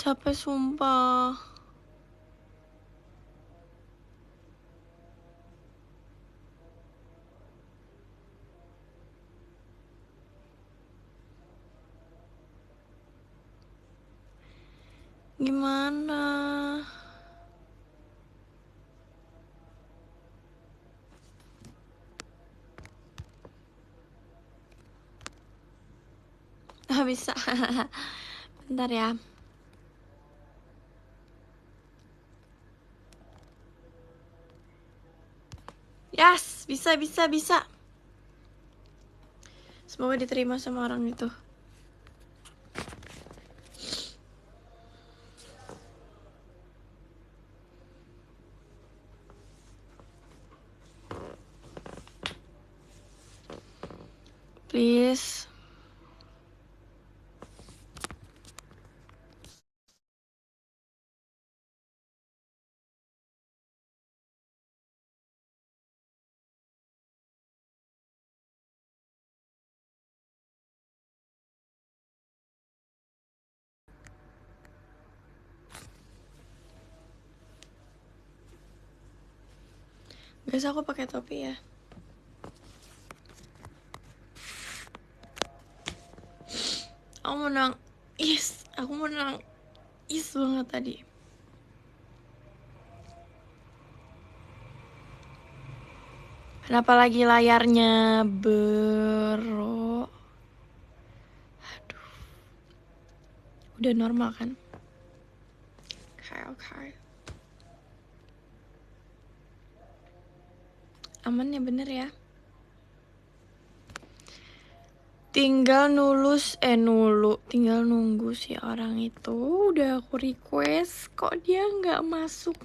Capek sumpah. Gimana? Gak bisa. Bentar ya. Yes, bisa. Semoga diterima sama orang itu. Please. Biasa aku pakai topi ya. Aku menang. Yes, aku menang. Yes banget tadi. Kenapa lagi layarnya bro? Aduh. Udah normal kan? Oke. Aman ya, bener ya. Tinggal tinggal nunggu si orang itu. Udah aku request, kok dia nggak masuk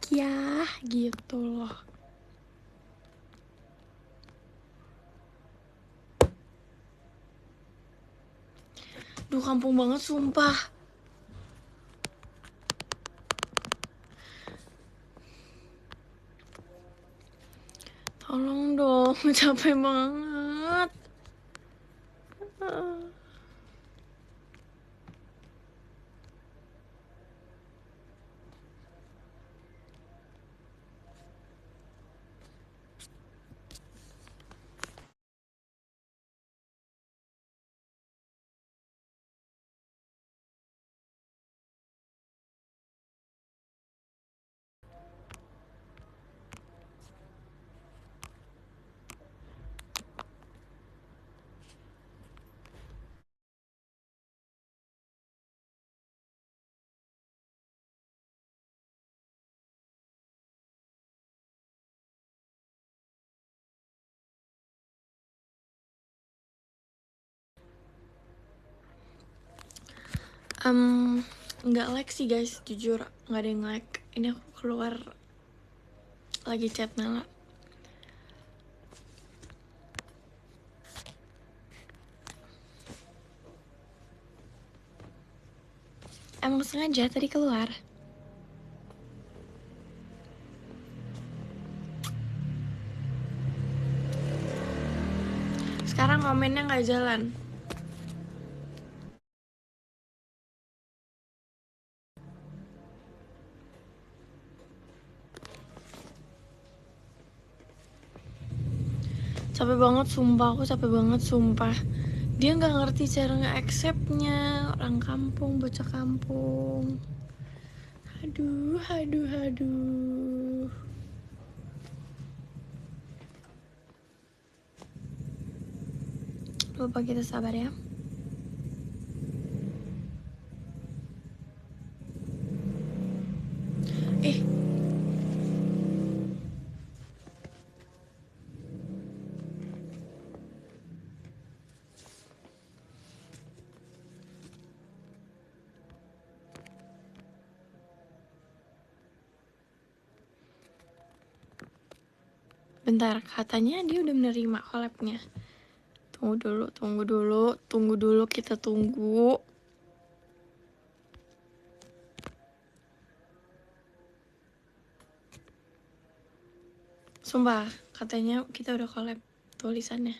ya, gitu loh. Duh, kampung banget sumpah. Tolong dong, capek banget. Nggak like sih guys, jujur nggak ada yang like. Ini aku keluar lagi chat Nala. Emang sengaja tadi keluar. Sekarang komennya nggak jalan. Capek banget sumpah, aku capek banget sumpah. Dia nggak ngerti cara nge-accept-nya. Orang kampung, bocah kampung. Aduh. Lupa, kita sabar ya. Bentar, katanya dia udah menerima collab-nya. Tunggu dulu, kita tunggu. Sumpah, katanya kita udah collab tulisannya.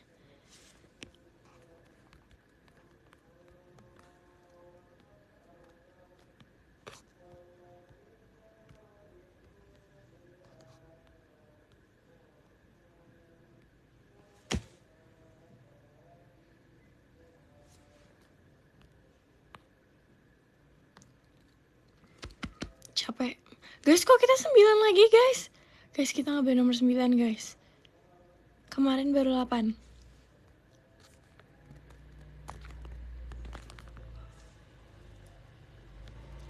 Capek. Guys, kok kita 9 lagi, guys? Guys, kita ngambil nomor 9, guys. Kemarin baru 8.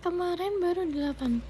Kemarin baru 8.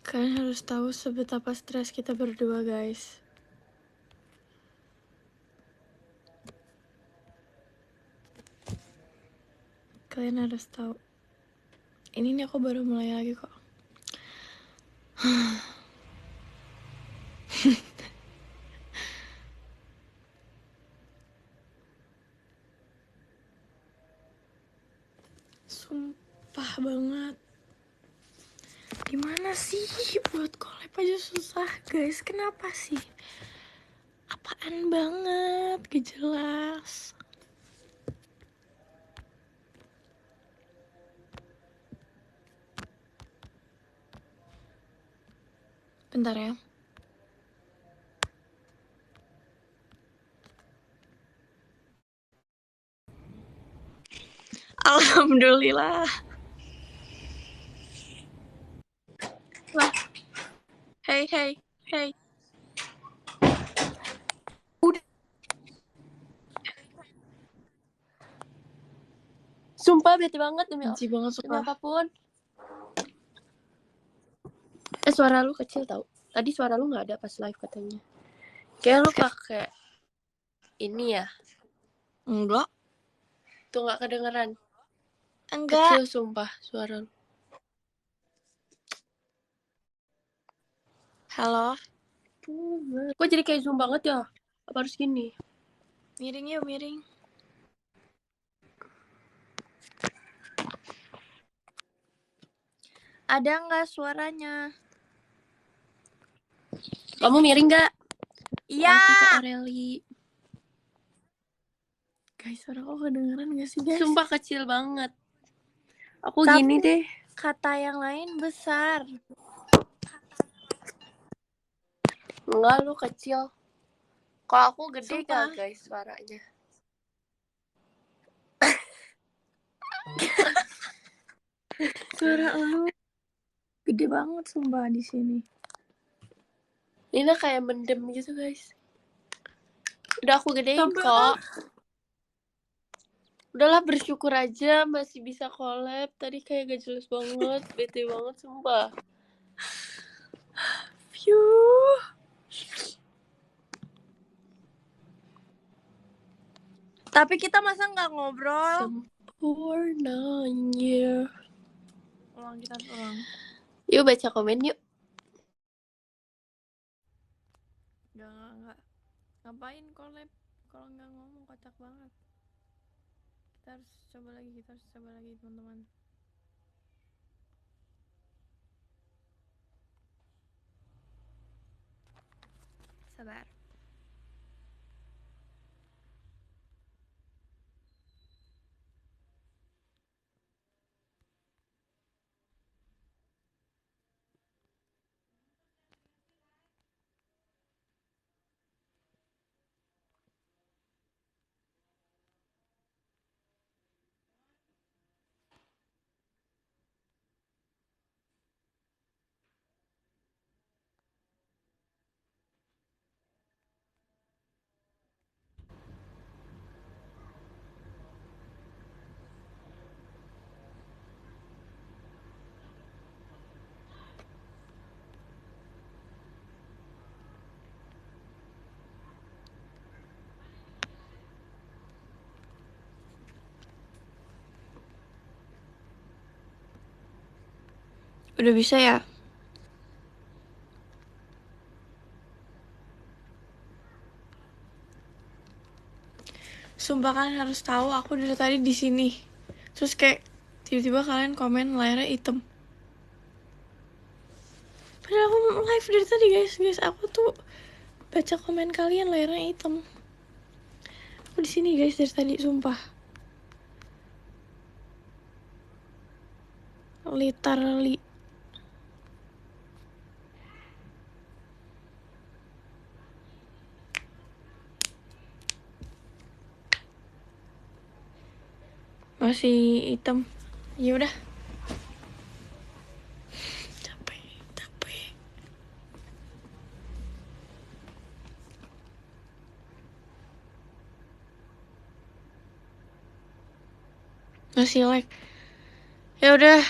Kalian harus tahu sebetapa stres kita berdua, guys. Kalian harus tahu. Ini nih aku baru mulai lagi kok. Sumpah banget. Gimana sih buat collab aja susah, guys? Kenapa sih? Apaan banget, gak jelas. Bentar ya. Alhamdulillah. Lah. Hey. Udah. Sumpah bete banget demi banget demi sumpah. apapun. Suara lu kecil tau. Tadi suara lu nggak ada pas live katanya. Kayak lu pakai ini ya. Enggak. Tuh nggak kedengeran. Enggak. Kecil sumpah suara lu. Halo. Kok jadi kayak zoom banget ya? Apa harus gini? Miring yuk, miring. Ada nggak suaranya? Kamu miring nggak? Iya. Kak Areli. Guys, suara kok kedengeran gak sih, guys? Sumpah kecil banget. Aku tapi gini deh. Kata yang lain besar. Enggak, lu kecil. Kalau aku gede Sumpah. gak guys suaranya? Suara lu gede banget sumpah di sini. Ini kayak mendem gitu guys. Udah aku gedein kok. Udahlah bersyukur aja masih bisa collab. Tadi kayak gak jelas banget. Bete banget sumpah. Phew. Tapi kita masa gak ngobrol? Sempurnanya. Ulang, kita ulang. Yuk baca komen yuk. Enggak. Ngapain collab kalau nggak ngomong, kocak banget. Kita harus coba lagi teman-teman. Sabar. Udah bisa ya? Sumpah kalian harus tahu aku dari tadi di sini. Terus kayak tiba-tiba kalian komen layarnya hitam. Padahal aku live dari tadi guys. Aku tuh baca komen kalian layarnya hitam. Aku di sini guys dari tadi sumpah. Literally. Masih hitam. Ya udah. Capek, capek. Masih like. Ya udah.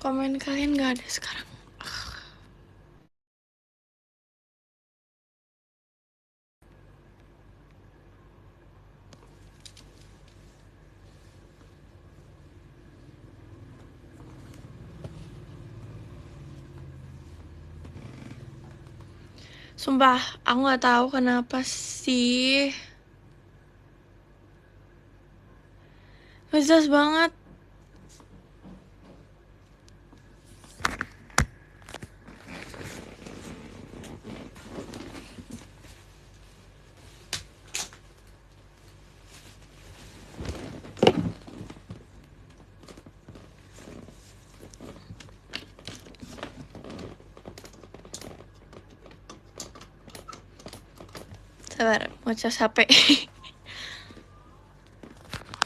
Komen kalian gak ada sekarang. Sumpah, aku nggak tahu kenapa sih. Gak jelas banget. Sabar, mau cas HP.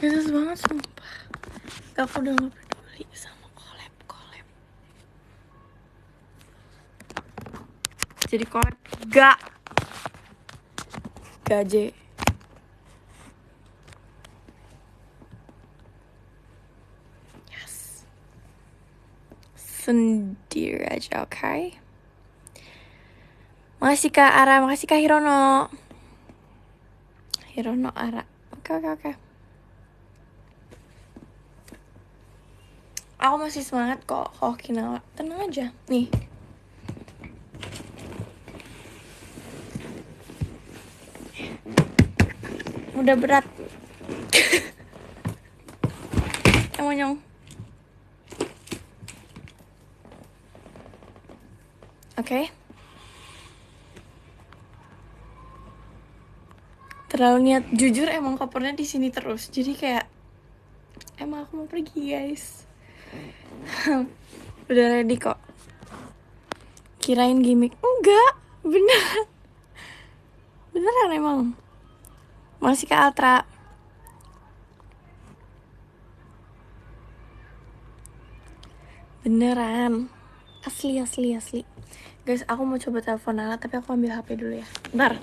Gak jelas banget sumpah. Aku udah gak peduli sama collab. Jadi collab gak. Gaje. Yes. Sendiri aja, oke? Okay? Makasih Kak Ara, makasih Kak Hirono. Hirono Ara. Oke. Aku masih semangat kok, Okinawa. Tenang aja. Nih. Udah berat. Nyong. Oke. Terlalu niat, jujur emang kopernya di sini terus. Jadi kayak emang aku mau pergi, guys. Udah ready kok. Kirain gimmick. Enggak, beneran emang. Masih ke Altra. Beneran. Asli. Guys, aku mau coba telepon Nala, tapi aku ambil HP dulu ya. Bentar.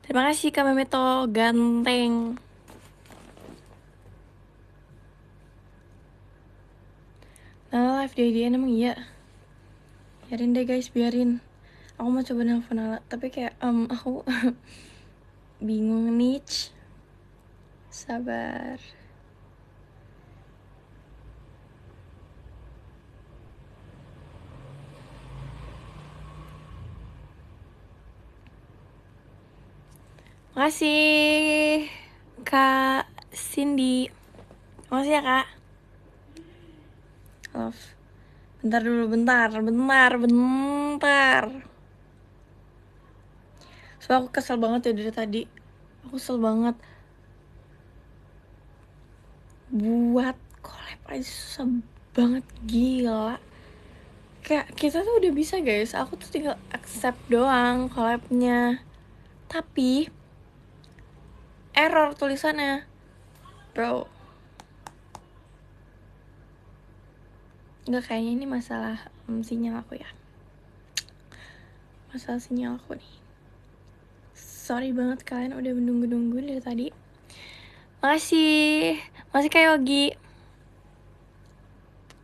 Terima kasih Kak Memeto, ganteng. Nala live di IDN emang iya. Biarin deh guys, biarin. Aku mau coba nelfon Nala, tapi kayak aku bingung nih. Sabar. Makasih Kak Cindy. Makasih ya kak. Love. Bentar dulu, bentar. Soalnya aku kesel banget ya dari tadi. Aku kesel banget. Buat collab aja susah banget, gila. Kayak kita tuh udah bisa guys, aku tuh tinggal accept doang collabnya. Tapi error tulisannya, bro. Nggak, kayaknya ini masalah sinyal aku ya. Masalah sinyal aku nih. Sorry banget kalian udah menunggu-nunggu dari tadi. Makasih Kak Yogi.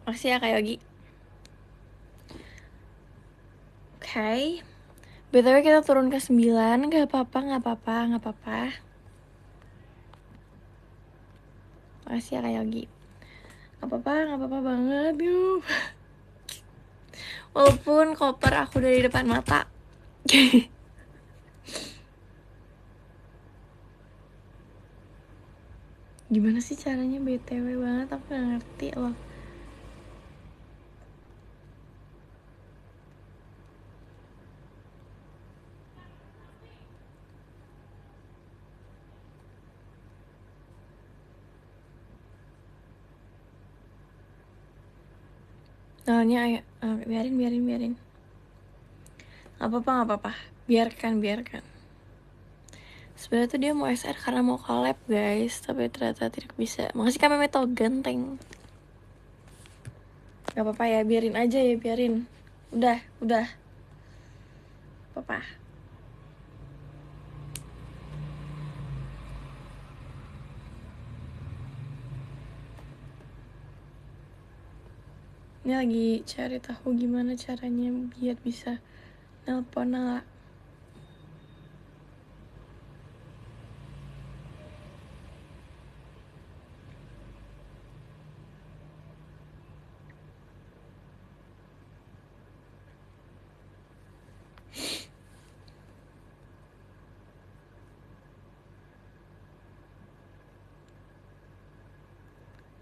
Makasih ya Kak Yogi. Oke. BTW kita turun ke 9. Gak apa-apa. Makasih ya Kak Yogi. Gak apa-apa banget yuk. Walaupun koper aku dari depan mata. Gimana sih caranya BTW banget, aku gak ngerti loh. Soalnya ayo, biarin. Gak apa-apa. Biarkan. Sebenarnya tuh dia mau SR karena mau collab guys, tapi ternyata tidak bisa. Makasih Kak Memeto ganteng. Gak apa-apa ya, biarin aja ya, biarin. Udah. Apa-apa. Ini lagi cari tahu gimana caranya biar bisa nelpon Nala.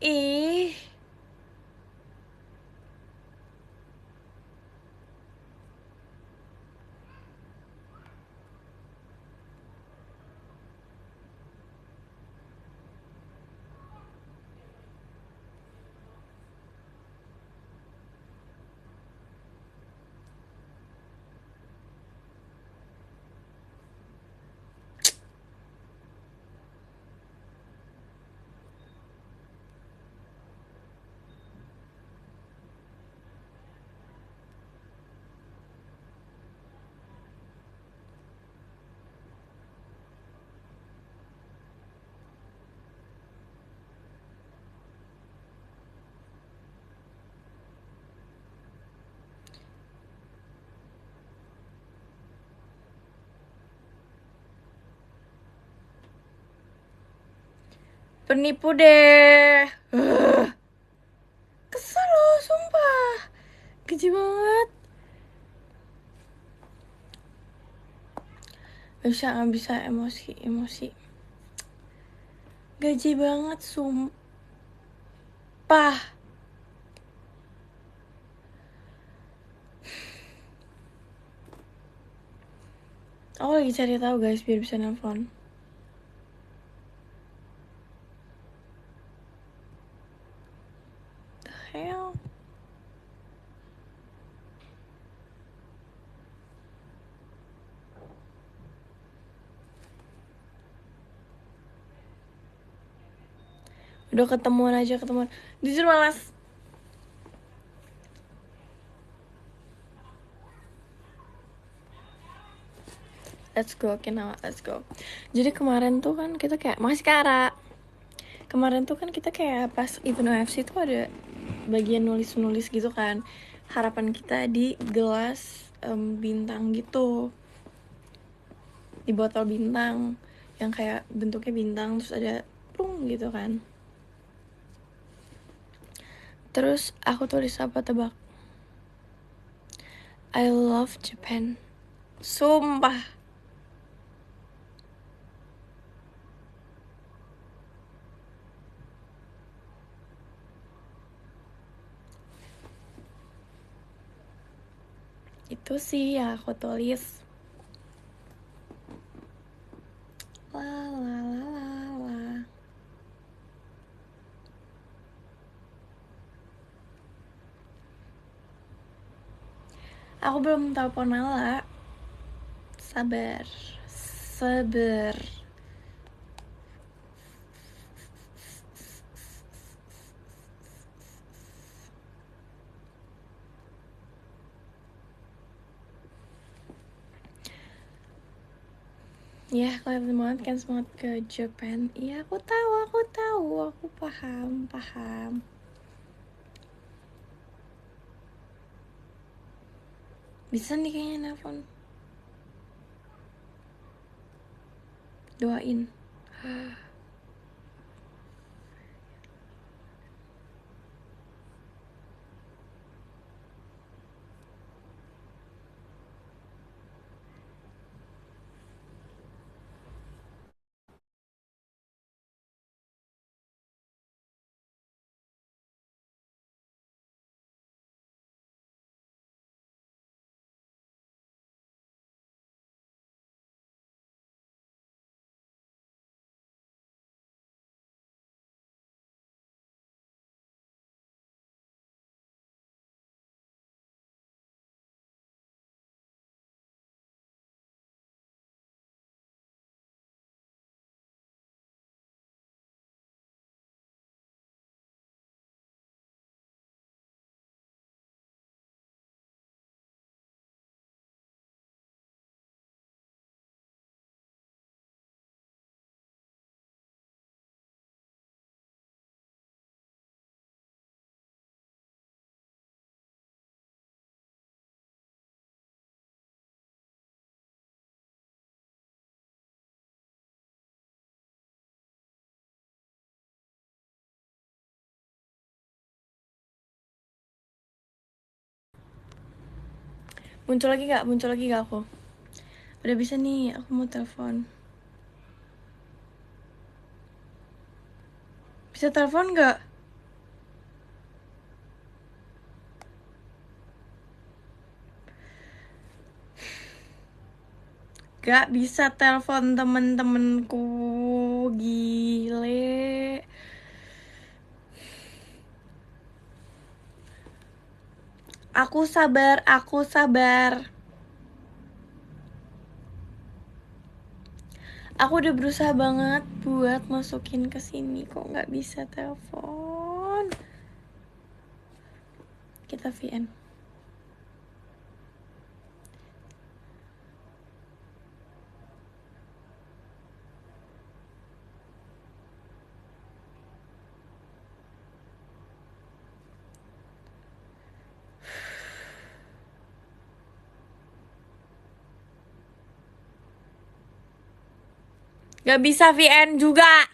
Ih, penipu deh. Kesel loh, sumpah. Keji banget. Gak bisa emosi. Gaji banget, sumpah. Aku lagi cari tahu guys biar bisa nelfon. The hell? Udah ketemuan. Jujur malas. Let's go, oke Nala, let's go. Jadi kemarin tuh kan kita kayak, makasih Kara. Kemarin tuh kan kita kayak pas event OFC tuh ada bagian nulis gitu kan. Harapan kita di gelas bintang gitu. Di botol bintang. Yang kayak bentuknya bintang, terus ada plung gitu kan. Terus aku tulis apa tebak? I love Japan. Sumpah. Itu sih yang aku tulis. La la la la la. Aku belum telepon Nala. Sabar. Sabar. Ya, kelihatan banget kan semangat ke Japan. Iya, aku tahu, aku paham. Bisa nih kayaknya nelfon. Doain. Muncul lagi gak aku? Udah bisa nih, aku mau telepon. Bisa telepon gak? Gak bisa telepon temen-temenku. Gile. Aku sabar. Aku udah berusaha banget buat masukin ke sini, kok nggak bisa telepon. Kita VN. Gak bisa VN juga.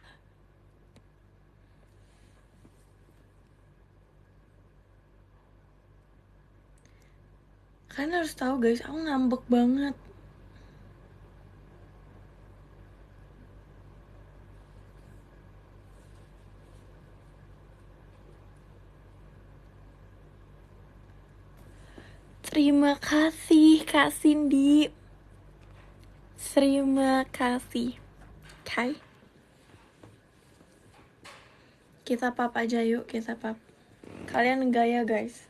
Kalian harus tahu guys, aku ngambek banget. Terima kasih Kak Cindy. Terima kasih. Kai. Kita pap aja yuk, kita pap. Kalian gaya guys.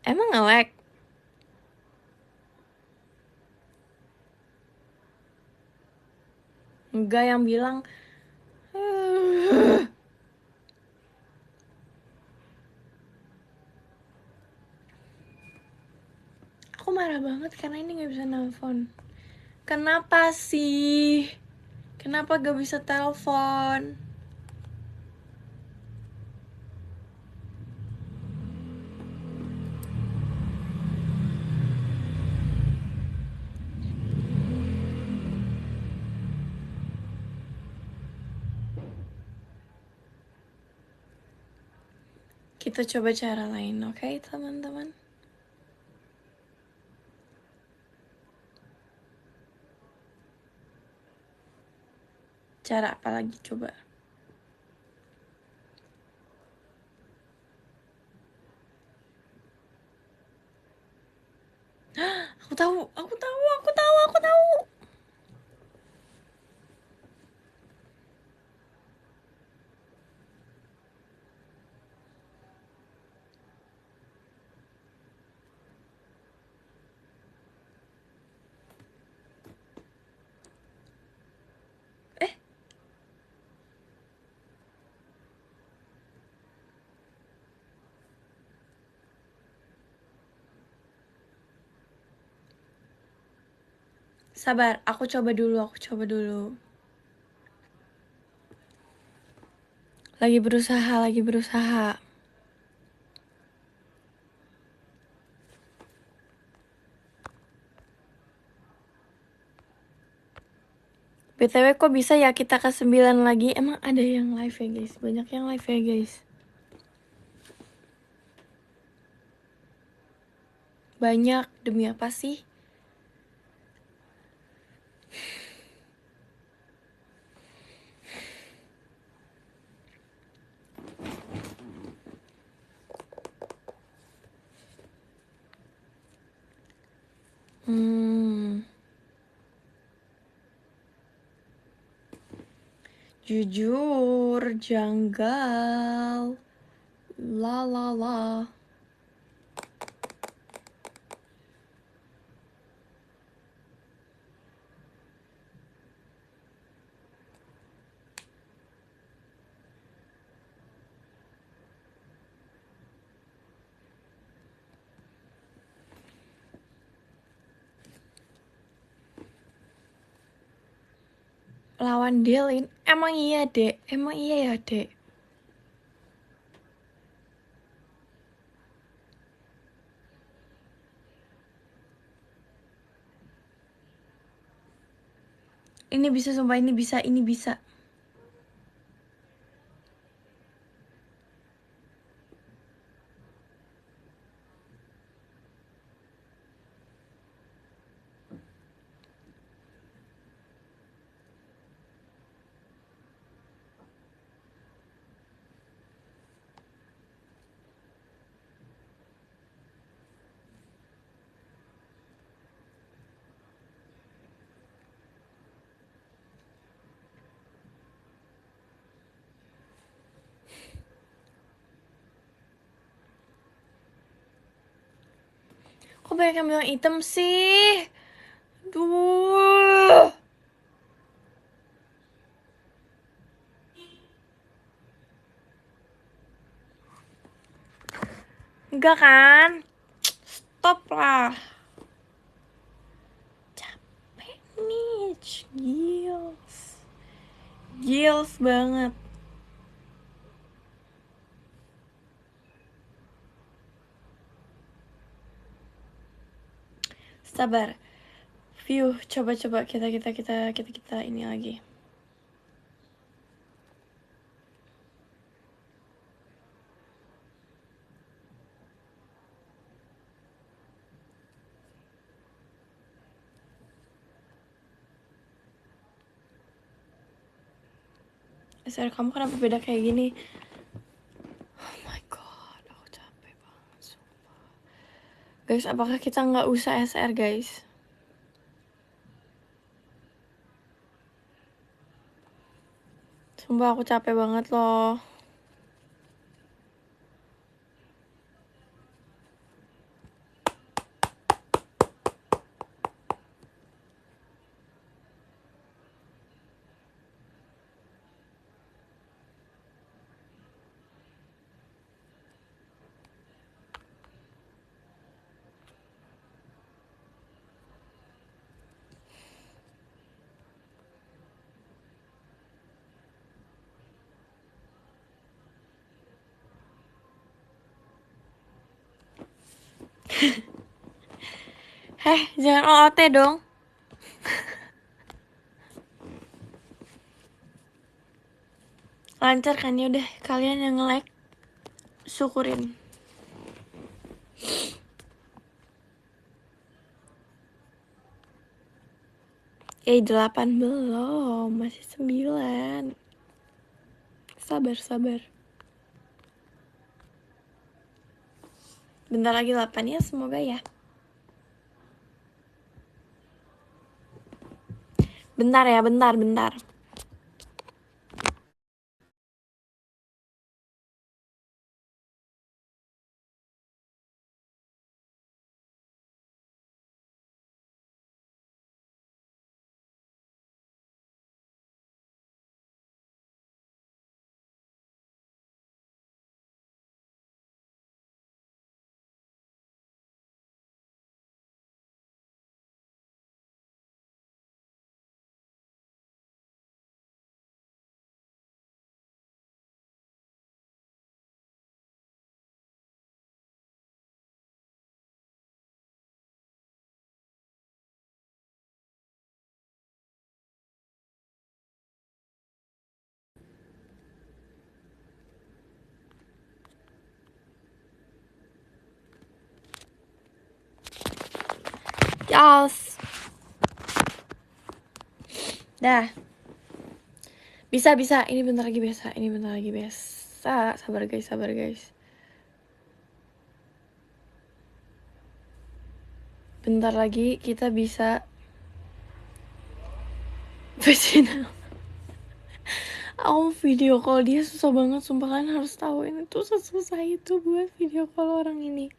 Emang nge-lag? Enggak, yang bilang aku marah banget karena ini gak bisa nelpon. Kenapa sih? Kenapa gak bisa telepon? Kita coba cara lain, oke teman-teman? Cara apa lagi coba? Aku tahu, aku tahu, aku tahu, aku tahu. Sabar, aku coba dulu, aku coba dulu. Lagi berusaha, lagi berusaha. BTW kok bisa ya kita ke 9 lagi? Emang ada yang live ya guys? Banyak yang live ya guys? Banyak, demi apa sih? Jujur, janggal. La la la. Lawan Delin, emang iya dek, emang iya ya dek. Ini bisa sumpah, ini bisa, ini bisa. Kok banyak yang bilang item sih? Duh. Enggak kan? Stop lah. Capek nih, gils. Gils banget. Sabar. View, coba kita ini lagi. SR kamu kenapa beda kayak gini? Oh my god, aku capek banget sumpah. Guys, apakah kita nggak usah SR guys? Sumpah aku capek banget loh. Heh, jangan OOT dong. Lancar kan, ya udah kalian yang nge-like syukurin. Eh 8 belum, masih 9. Sabar. Bentar lagi 8 ya, semoga ya. Bentar ya, bentar. Yes. Dah. Bisa. Ini bentar lagi bisa. Sabar guys. Bentar lagi kita bisa vaginal. Aku video call dia susah banget, sumpah, kan harus tahu ini tuh susah itu buat video call orang ini.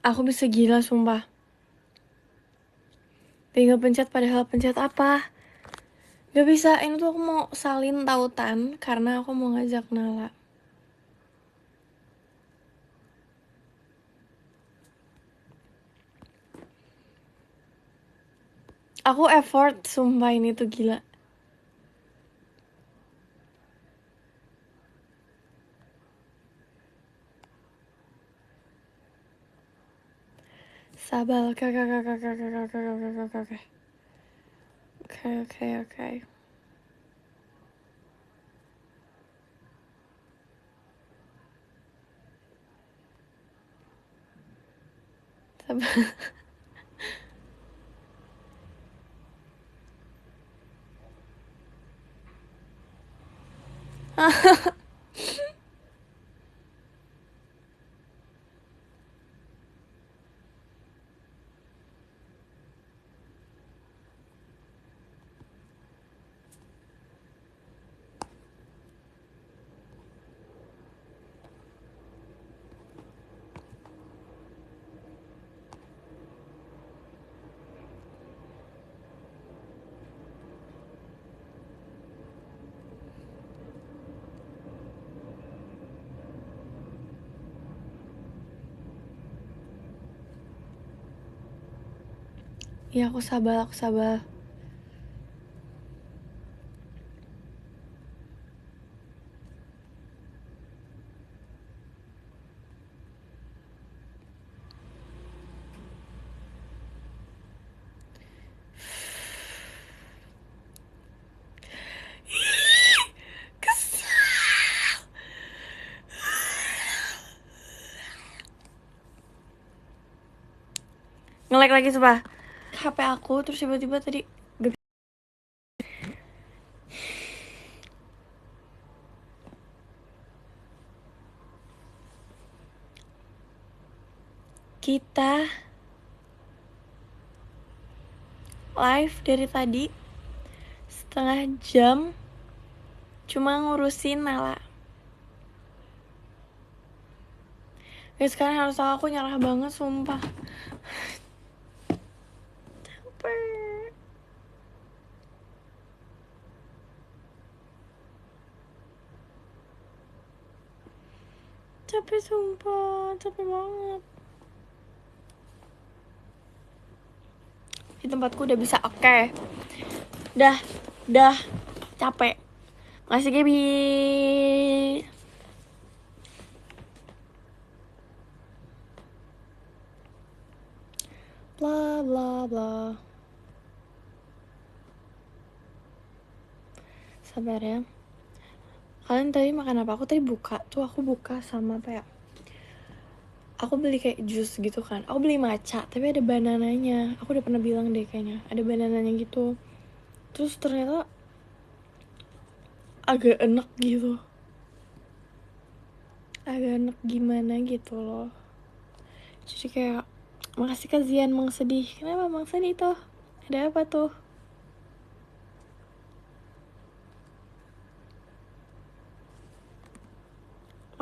Aku bisa gila sumpah. Tinggal pencet, padahal pencet apa? Gak bisa, ini tuh aku mau salin tautan karena aku mau ngajak Nala. Aku effort, sumpah ini tuh gila. Sabar, oke. Sabar. Ya aku sabar. Nge-lag lagi sumpah HP aku, terus tiba-tiba tadi kita live dari tadi setengah jam cuma ngurusin Nala. Guys, sekarang harus tahu aku nyerah banget sumpah. Capek. Capek sumpah, capek banget. Di tempatku udah bisa, oke. Dah, capek. Makasih Gaby. Bla bla bla. Sabar ya. Kalian tadi makan apa? Aku tadi aku buka sama apa ya? Aku beli kayak jus gitu kan. Aku beli matcha, tapi ada banananya. Aku udah pernah bilang deh kayaknya. Ada banananya gitu. Terus ternyata agak enak gitu. Agak enak gimana gitu loh. Jadi kayak, makasih Kak Zian, Mang Sedih. Kenapa Mang Sedih tuh? Ada apa tuh?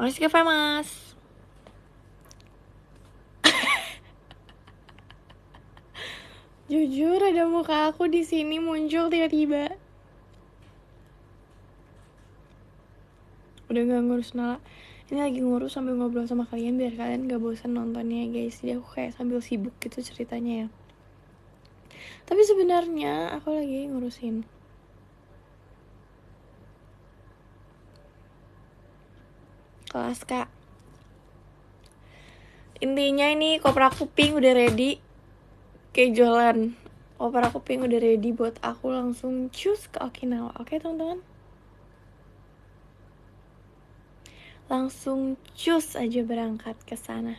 Makasih Kak Femas. Jujur ada muka aku di sini muncul tiba-tiba. Udah gak ngurus Nala. Ini lagi ngurus sambil ngobrol sama kalian biar kalian gak bosan nontonnya guys. Jadi aku kayak sambil sibuk gitu ceritanya ya. Tapi sebenarnya aku lagi ngurusin kelas Kak. Intinya ini kopra kuping udah ready. Kayak jualan. Kopra kuping udah ready buat aku langsung cus ke Okinawa. Oke teman-teman? Langsung cus aja berangkat ke sana.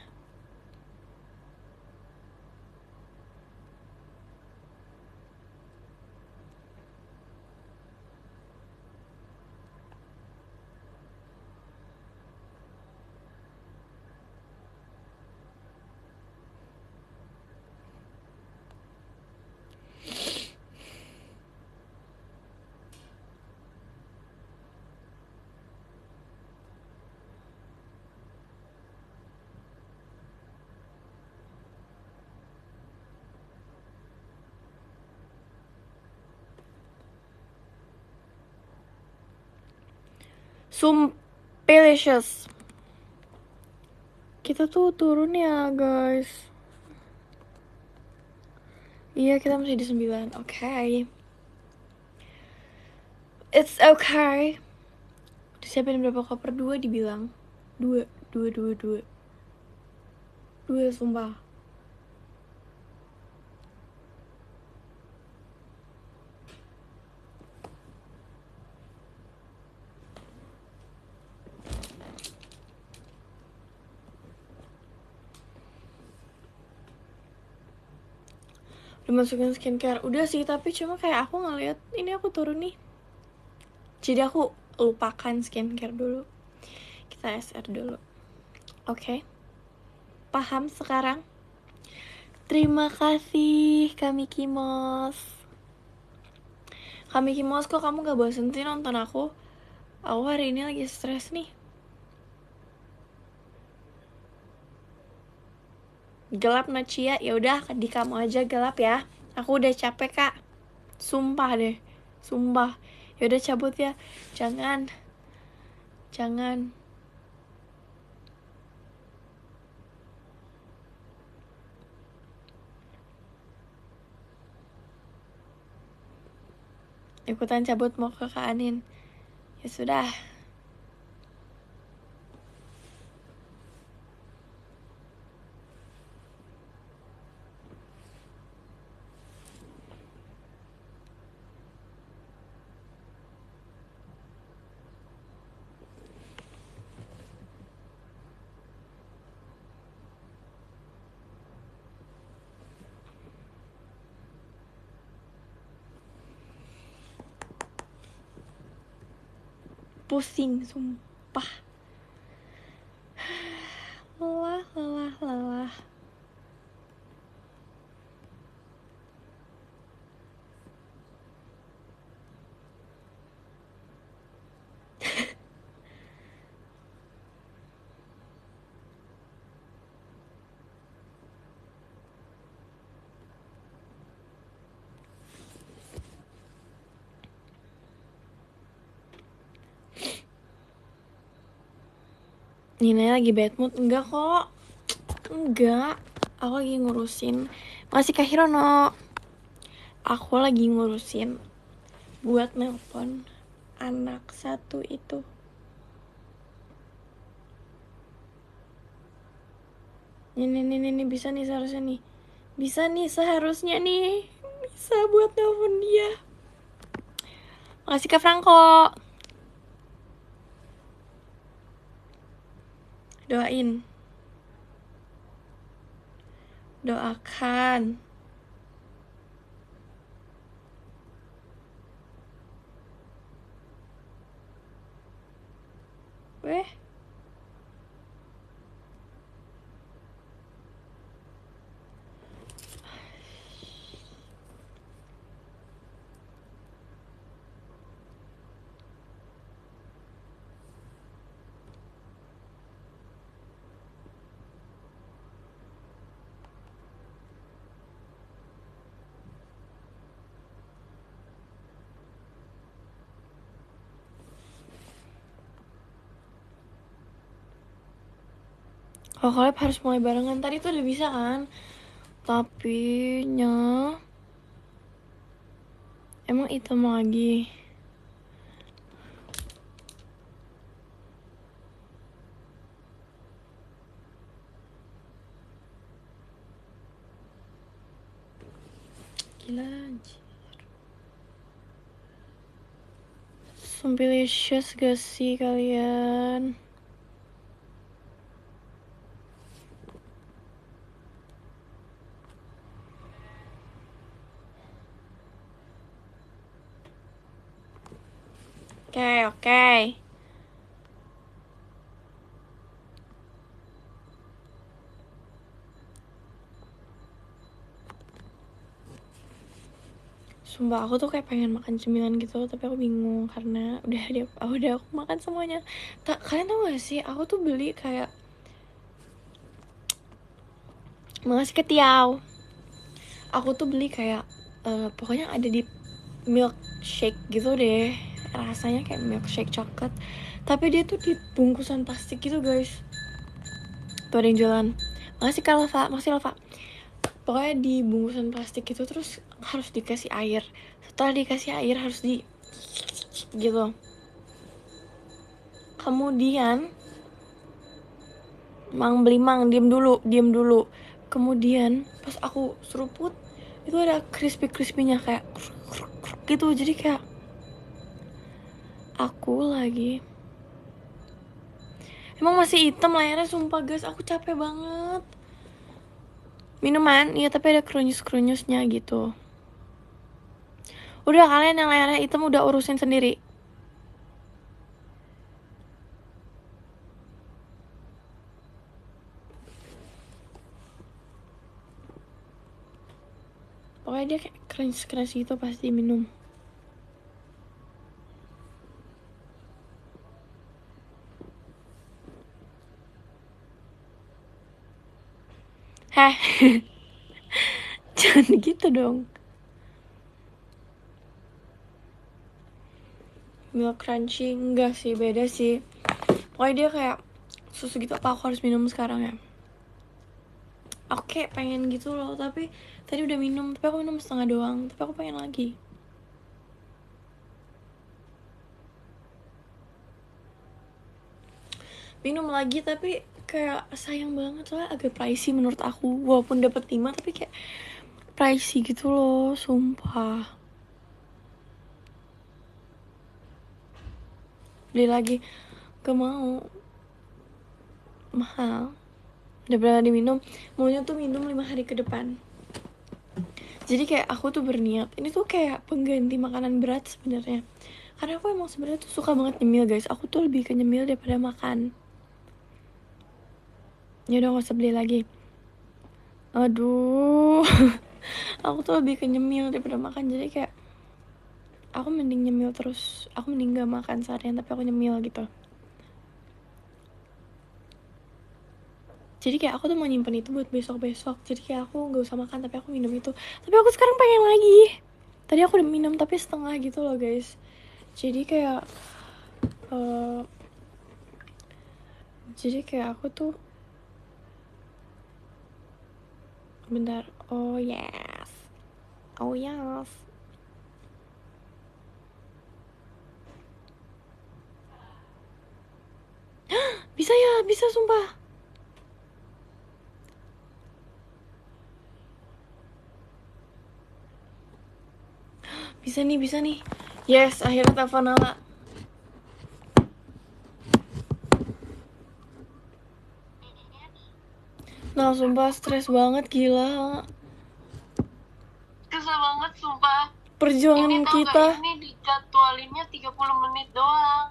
Sumpelicious. Kita tuh turun ya guys. Iya kita masih di 9. Oke. It's okay. Disiapin berapa koper? 2 dibilang. 2 sumpah. Udah masukin skincare. Udah sih, tapi cuma kayak aku ngeliat ini aku turun nih. Jadi aku lupakan skincare dulu. Kita SR dulu. Oke. Paham sekarang? Terima kasih Kami Kimos. Kami Kimos, kok kamu gak bosen sih nonton aku? Aku hari ini lagi stres nih. Gelap Nacia, ya udah di kamu aja gelap ya. Aku udah capek kak. Sumpah deh, sumpah. Ya udah cabut ya. Jangan. Ikutan cabut mau ke Kak Anin. Ya sudah. Pusing, sumpah. Lelah. Nina lagi bad mood. Enggak kok. Enggak. Aku lagi ngurusin. Makasih Kak Hirono. Aku lagi ngurusin buat nelpon anak satu itu. Ini bisa nih seharusnya nih. Bisa nih seharusnya nih. Bisa buat nelpon dia. Makasih Kak Franco. Doain. Doakan. Weh. Kalau collab harus mulai barengan. Tadi tuh udah bisa kan. Tapi nya emang item lagi. Gila anjir. Sumpilicious gak sih kalian? Oke. Sumpah aku tuh kayak pengen makan cemilan gitu, tapi aku bingung karena udah aku makan semuanya. Kalian tau gak sih, aku tuh beli kayak makasih ke Tiau. Aku tuh beli kayak pokoknya ada di milkshake gitu deh. Rasanya kayak milkshake coklat, tapi dia tuh di bungkusan plastik gitu guys. Tuh ada yang jualan. Makasih Kak Lava, makasih Lava. Pokoknya di bungkusan plastik itu terus harus dikasih air. Setelah dikasih air harus di gitu. Kemudian diem dulu. Kemudian pas aku seruput itu ada crispy-crispynya kayak gitu. Jadi kayak aku lagi emang masih hitam layarnya, sumpah guys, aku capek banget. Minuman, iya tapi ada kerunyus-kerunyusnya gitu. Udah kalian yang layarnya hitam udah urusin sendiri. Pokoknya dia kayak crunch gitu pasti minum. Heh. Jangan gitu dong. Milk crunchy enggak sih, beda sih. Pokoknya dia kayak susu gitu. Apa aku harus minum sekarang ya? Aku kayak pengen gitu loh, tapi tadi udah minum, tapi aku minum setengah doang. Tapi aku pengen lagi. Minum lagi tapi kayak sayang banget soalnya agak pricey menurut aku. Walaupun dapat 5 tapi kayak pricey gitu loh, sumpah. Beli lagi gak mau, mahal. Udah berani diminum, maunya tuh minum 5 hari ke depan. Jadi kayak aku tuh berniat ini tuh kayak pengganti makanan berat sebenarnya, karena aku emang sebenarnya tuh suka banget nyemil guys. Aku tuh lebih ke nyemil daripada makan. Ya udah gak usah beli lagi. Aduh. Aku tuh lebih ke nyemil daripada makan. Jadi kayak aku mending nyemil terus. Aku mending gak makan seharian tapi aku nyemil gitu. Jadi kayak aku tuh mau nyimpen itu buat besok-besok. Jadi kayak aku gak usah makan tapi aku minum itu. Tapi aku sekarang pengen lagi. Tadi aku udah minum tapi setengah gitu loh guys. Jadi kayak Jadi kayak aku tuh bentar. Oh yes. Oh yes. Bisa ya, bisa sumpah. Bisa nih, bisa nih. Yes, akhirnya telepon Nala. Nah, sumpah stres banget, gila. Kesel banget sumpah. Perjuangan Ini tau kita. gak, ini dijadwalinnya 30 menit doang.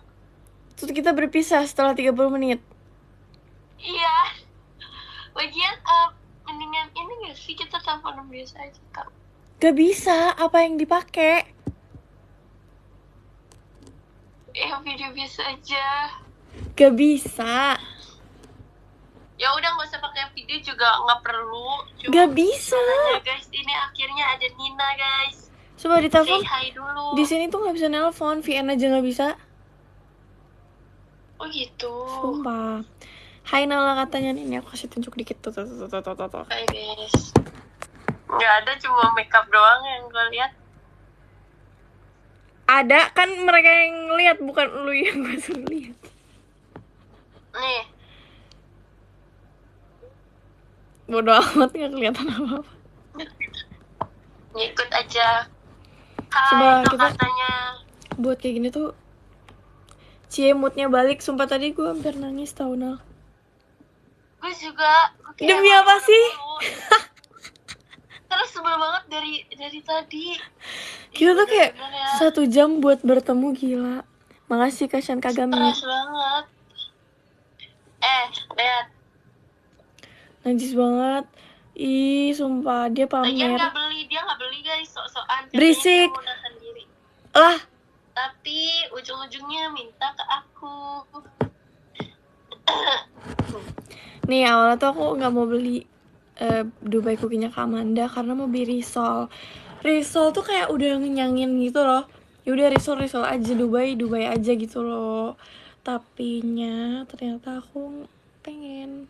Terus kita berpisah setelah 30 menit. Iya. Lagian mendingan ini gak sih kita teleponan biasa aja tau. Gak bisa, apa yang dipakai? Video biasa aja. Gak bisa. Ya udah nggak usah pakai video juga nggak perlu. Cuma Gak bisa. aja guys, ini akhirnya ada Nina guys. Coba ditelepon. Say hi dulu. Di sini tuh nggak bisa nelpon, VN aja nggak bisa. Oh gitu. Sumpah. Hai Nala katanya nih, aku kasih tunjuk dikit tuh. Hai guys. Nggak ada, cuma makeup doang yang gue lihat. Ada kan mereka yang lihat, bukan lu yang gue suruh lihat. Nih. Bodoh amat, nggak kelihatan apa-apa. Ngikut aja. Coba Hai, kita katanya. buat kayak gini tuh cie moodnya balik. Sumpah tadi gue hampir nangis tau Nal. Gue juga. Demi apa sih? Terus sebel banget dari tadi. Kita tuh kayak ya. 1 jam buat bertemu, gila. Makasih Kashan Kagami. Stres banget. Lihat. Najis banget. Ih, sumpah dia Lagian pamer. dia nggak beli guys, sok-sokan. Berisik. Dia mau nahan diri. Lah, Tapi ujung-ujungnya minta ke aku. nih awalnya tuh aku nggak mau beli Dubai Cookie-nya Kak Amanda karena mau beli risol. Risol tuh kayak udah ngenyangin gitu loh. Ya udah risol aja, Dubai aja gitu loh. Tapinya ternyata aku pengen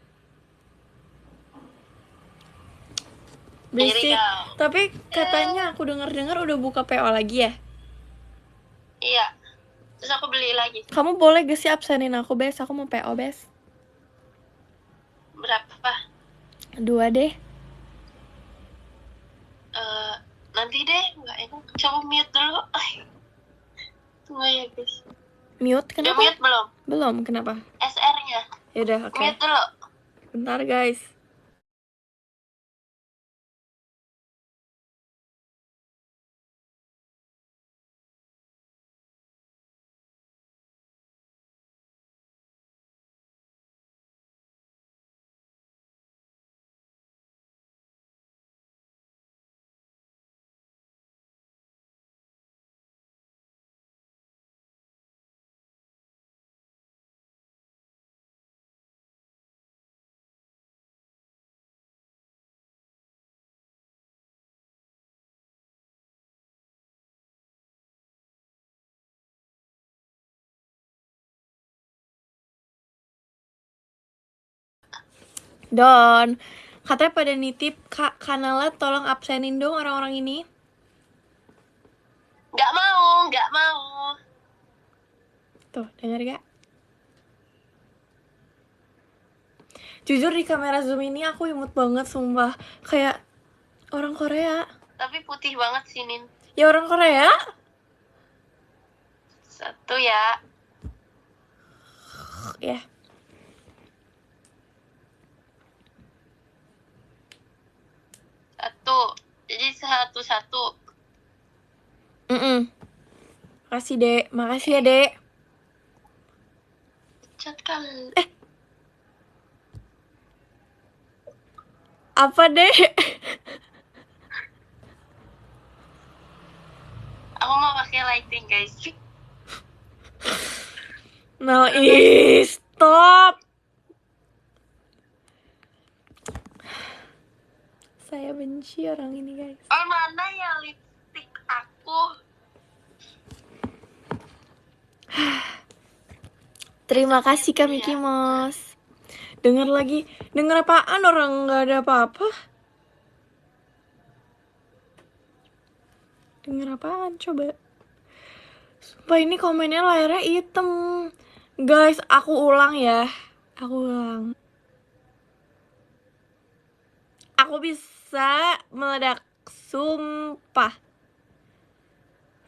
berisik. Tapi katanya aku dengar udah buka PO lagi ya? Iya. Terus aku beli lagi. Kamu boleh gak sih absenin aku, Bes? Aku mau PO, Bes. Berapa? 2 deh. Nanti deh, nggak enak. Coba mute dulu. Tunggu ya guys. Mute kenapa? Udah mute belum? Belum, kenapa? SR-nya. Yaudah, oke. Mute dulu. Bentar guys. Don, katanya pada nitip Kak Kanala tolong absenin dong orang-orang ini. Nggak mau. Tuh, denger gak? Jujur di kamera zoom ini aku imut banget, sumpah. Kayak orang Korea. Tapi putih banget sih, Nin. Ya orang Korea? 1 ya. Ya. Jadi 1-1. Makasih, Dek. Makasih ya, Dek. Chat kali. Apa, Dek? Aku mau pakai lighting, guys. No, stop. Saya benci orang ini, guys. Oh, mana ya lipstick aku? Terima kasih Kak Mickey Mouse. Denger lagi. Denger apaan, orang nggak ada apa-apa. Denger apaan coba. Sumpah ini komennya layarnya hitam. Guys, aku ulang ya. Aku ulang. Aku bisa meledak. Sumpah.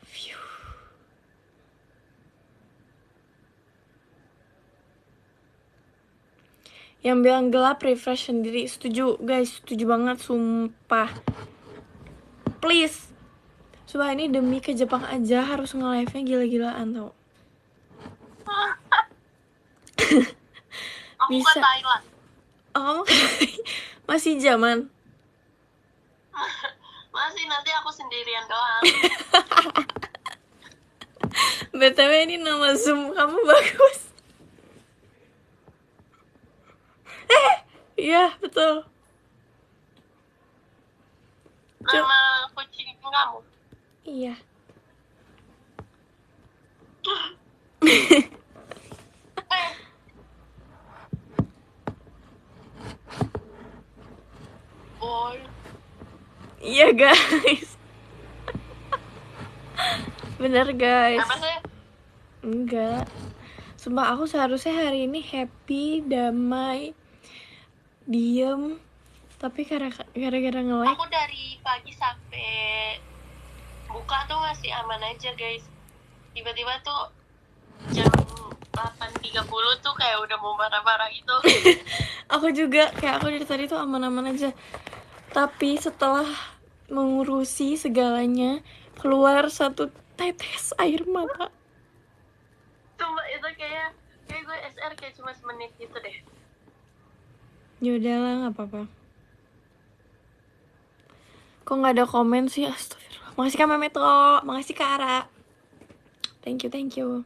Phew. Yang bilang gelap refresh sendiri. Setuju guys, setuju banget. Sumpah. Please. Sumpah ini demi ke Jepang aja harus nge-live-nya gila-gilaan tau. Aku Bisa. ke Thailand. Oh, masih zaman. Masih, nanti aku sendirian doang. BTW ini nama Zoom kamu bagus. Iya, betul. Nama kucing kamu. Iya. Boy. Iya guys. Bener guys. Apa sih? Enggak. Sumpah aku seharusnya hari ini happy, damai, diem. Tapi gara-gara nge-like. Aku dari pagi sampai buka tuh masih aman aja guys. Tiba-tiba tuh jam 8.30 tuh kayak udah mau marah-marah gitu. Aku juga kayak aku dari tadi tuh aman-aman aja. Tapi setelah mengurusi segalanya, keluar satu tetes air mata. Cuma itu kayak gue SR kayak cuma semenit gitu deh. Yaudahlah, nggak apa-apa. Kok nggak ada komen sih? Astagfirullah. Makasih Kak Memetro, makasih Kak Ara. Thank you.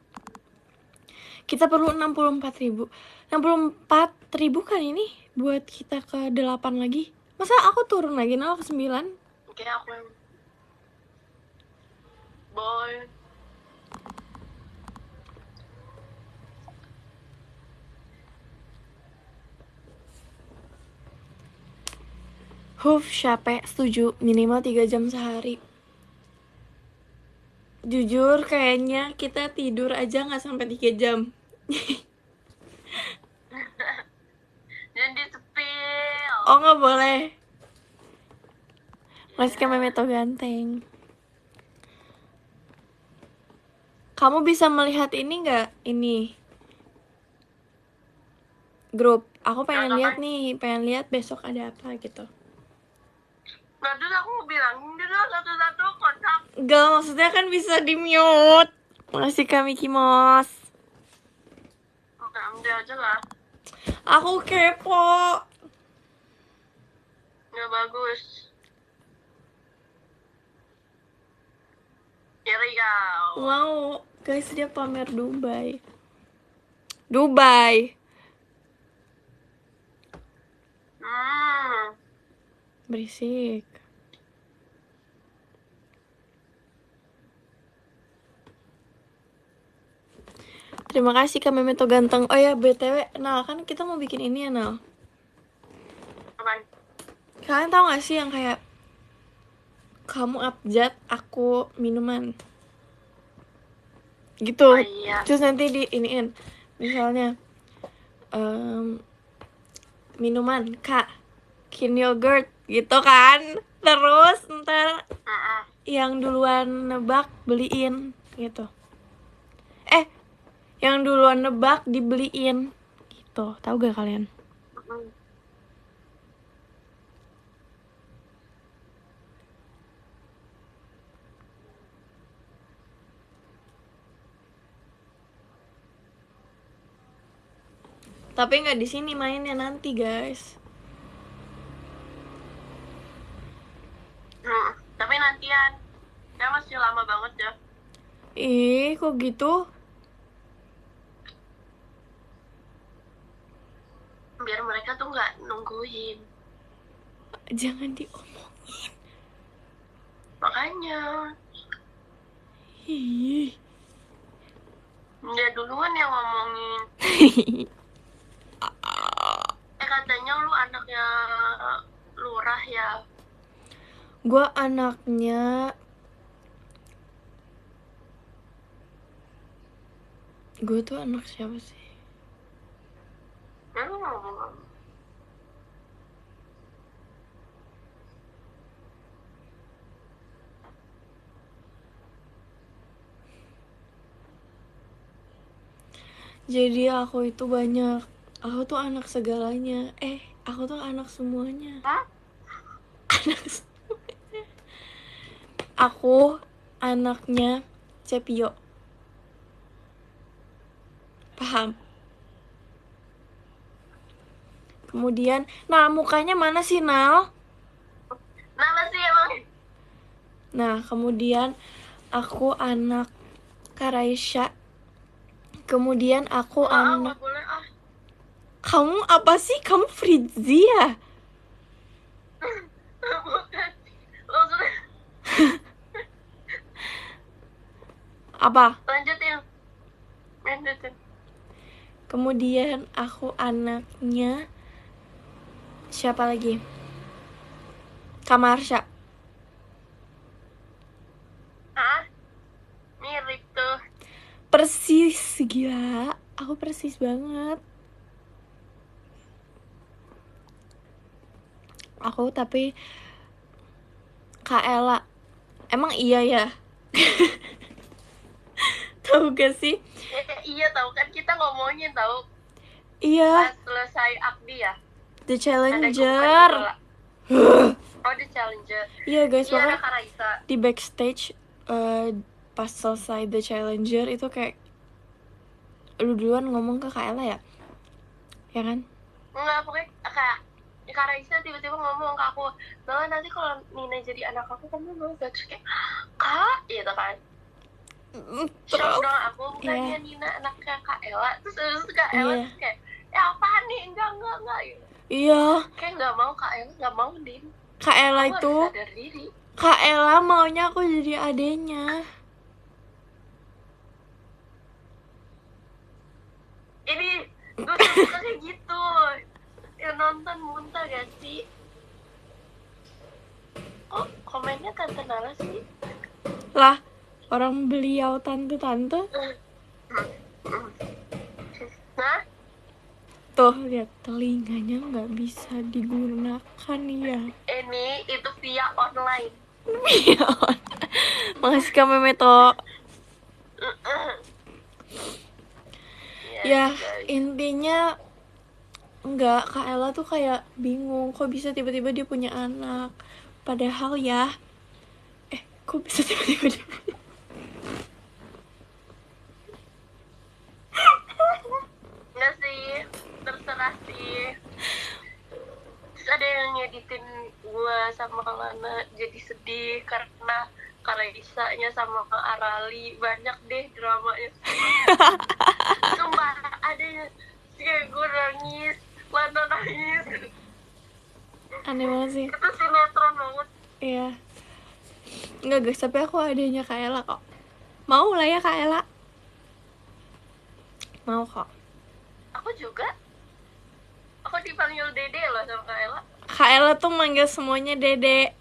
Kita perlu 64.000. 64.000 kan ini buat kita ke 8 lagi. Masa aku turun lagi 0 ke 9? Kayak aku yang boy. Capek, setuju. Minimal 3 jam sehari. Jujur kayaknya kita tidur aja nggak sampai 3 jam. Jadi sepil. Oh nggak boleh. Mas Memeto ganteng. Kamu bisa melihat ini nggak? Ini grup. Aku pengen lihat nih, pengen lihat besok ada apa gitu. Tadi aku bilangin dulu satu-satu kontak. Enggak, maksudnya kan bisa di mute. Makasih Kak Mickey Mouse. Ambil aja lah. Aku kepo. Nggak bagus. Kiri kau. Mau, guys, dia pamer Dubai. Dubai. Berisik. Terima kasih Kak Memeto ganteng. Oh ya, BTW, Nal, kan kita mau bikin ini ya, Nal. Apaan? Kalian tahu gak sih yang kayak kamu abjad, aku minuman gitu. Oh, iya. Terus nanti di iniin misalnya minuman Kak Kin yogurt gitu kan. Terus ntar yang duluan nebak beliin gitu. Yang duluan nebak dibeliin gitu. Tahu gak kalian? Tapi nggak di sini mainnya nanti, guys. Tapi nantian. Ya masih lama banget ya. Ih, kok gitu? Biar mereka tuh nggak nungguin. Jangan diomongin. Makanya. Ih. Dia duluan yang ngomongin. katanya lu anaknya lurah ya. Gue anaknya, gue tuh anak siapa sih? Jadi aku itu banyak, aku tuh anak segalanya. Aku tuh anak semuanya. Hah? Anak semuanya. Aku anaknya Cepio. Paham? Kemudian, nah mukanya mana sih, Nal? Kenapa sih emang? Nah, kemudian aku anak Karaisha. Kemudian aku anak... Nggak boleh ah. Kamu apa sih? Kamu Fritzia? Bukan. Lo sudah Apa? lanjutin. Kemudian aku anaknya siapa lagi? Kamarsha. Hah? Mirip tuh. Persis, gila. Aku persis banget. Aku tapi Kak Ella. Emang iya ya? Tahu gak sih? Iya tahu kan kita ngomongin tahu. Iya. Pas selesai Akdi ya. The Ada Challenger. Oh, The Challenger. Iya guys, Iya, ada pokoknya Karaisa. di backstage pas selesai The Challenger itu kayak lu duluan ngomong ke Kak Ella ya? Ya kan? Enggak, pokoknya kayak Karaisa tiba-tiba ngomong ke aku, bahwa nanti kalau Nina jadi anak aku, kamu mau gak? Terus kayak, Kak, gitu kan. Shock Terus dong aku, bukannya iya. Nina anaknya Kak Ella. Terus Kak Ella Iya. terus kayak, ya apaan nih, enggak gitu. Iya, Kayak nggak mau Kak Ella, nggak mau Din. Kak Ella Kamu itu, harus sadar diri. Kak Ella maunya aku jadi adenya. Ini gue suka kayak gitu. Ya nonton muntah gak sih? Oh, komennya Tante Nala sih. Lah, orang beliau tante-tante. Nah, Tuh, lihat telinganya nggak bisa digunakan ya. ini itu via online. Makasih Kak Memeto. Ya, guys. intinya enggak, Kak Ella tuh kayak bingung kok bisa tiba-tiba dia punya anak. Padahal ya, kok bisa tiba-tiba dia punya... Nggak sih, terserah sih. Terus ada yang ngeditin gue sama Lana jadi sedih karena Karaisanya sama Arali banyak deh dramanya. Sumpah ada yang kayak gue nangis, Lana nangis. Aneh banget sih. Itu sinetron banget. Iya. Enggak guys, tapi aku adanya Kak Ella kok. Mau lah ya Kak Ella. Mau kok. Aku juga. Aku dipanggil Dede loh sama Kak Ella. Kak Ella tuh manggil semuanya Dede.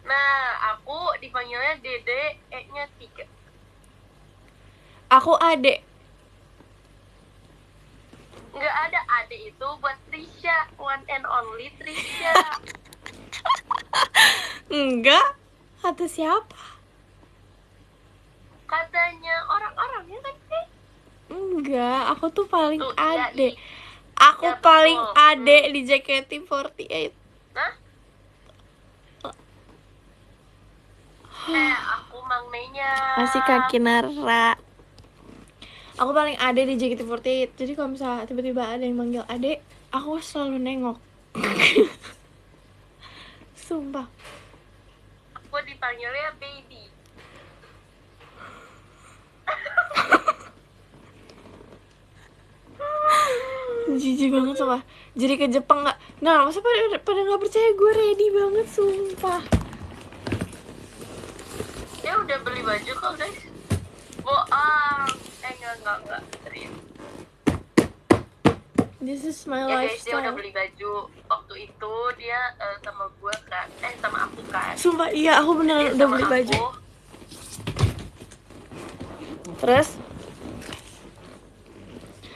Nah, aku dipanggilnya Dede, E-nya 3. Aku Ade. Nggak ada Ade itu buat Trisha, one and only Trisha. Enggak. Kata siapa? Katanya orang-orang ya kan sih? Enggak, aku tuh paling Tuh, iya, Ade. ih. Aku Ya, paling betul. Ade di JKT48. Nah? Aku Mangnenya. Masih Kak Kinara. Aku paling Ade di JKT48. Jadi kalau misalnya tiba-tiba ada yang manggil Ade, aku selalu nengok. Sumpah. Aku dipanggilnya Baby. Jijik banget sumpah. Jadi ke Jepang gak? Nah, masa pada gak percaya gue ready banget sumpah. Ya udah beli baju kok guys. Boang. Enggak. Serius. This is my Ya guys, dia udah lifestyle. beli baju. Waktu itu dia sama gua kan, sama aku kan. Sumpah iya, aku Dia beneran udah sama beli aku. baju. Terus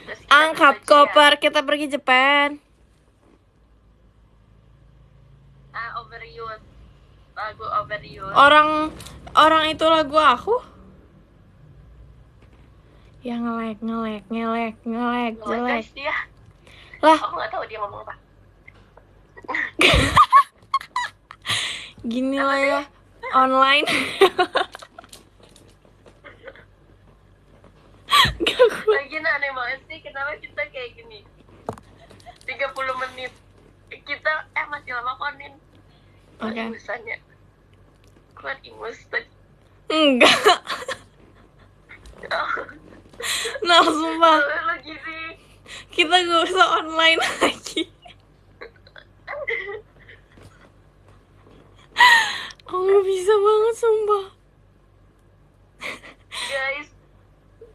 Terus kita angkat beli baju ya. koper, kita pergi Jepang. Overuse. Lagu overuse. Orang itu lagu aku. Ya ngelek Ngelek, jelek. guys, dia. Lah, Aku nggak tahu dia ngomong apa. gini lah ya online. Gak kuat. Lagi aneh banget sih, kenapa kita kayak gini? 30 menit. Kita masih lama konin. Oke. Ingusannya. Keluar ingus tadi. Enggak. Nah, sumpah. Lo gini. Kita gak usah online lagi. Oh, gak bisa banget, sumpah. Guys,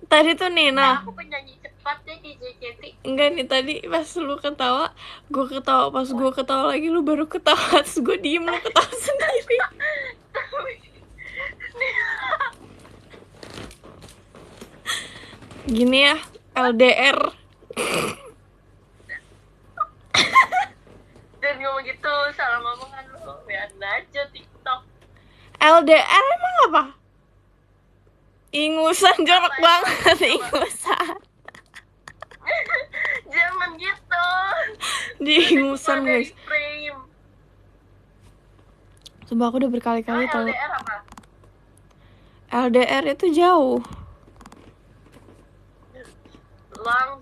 Tadi tuh Nina. aku penyanyi cepat deh di JKT. Enggak nih, tadi pas lu ketawa, gue ketawa. Pas gue ketawa lagi, lu baru ketawa. Terus gue diem, lu ketawa sendiri. Gini ya, LDR. Dan ngomong gitu, salah ngomong kan lo. Biarin aja TikTok. LDR emang apa? Ingusan, jorok Apa banget. itu? Ingusan. Jangan gitu. Di ingusan, Dari guys. frame. Coba aku udah berkali-kali tau. LDR apa? LDR itu jauh. Long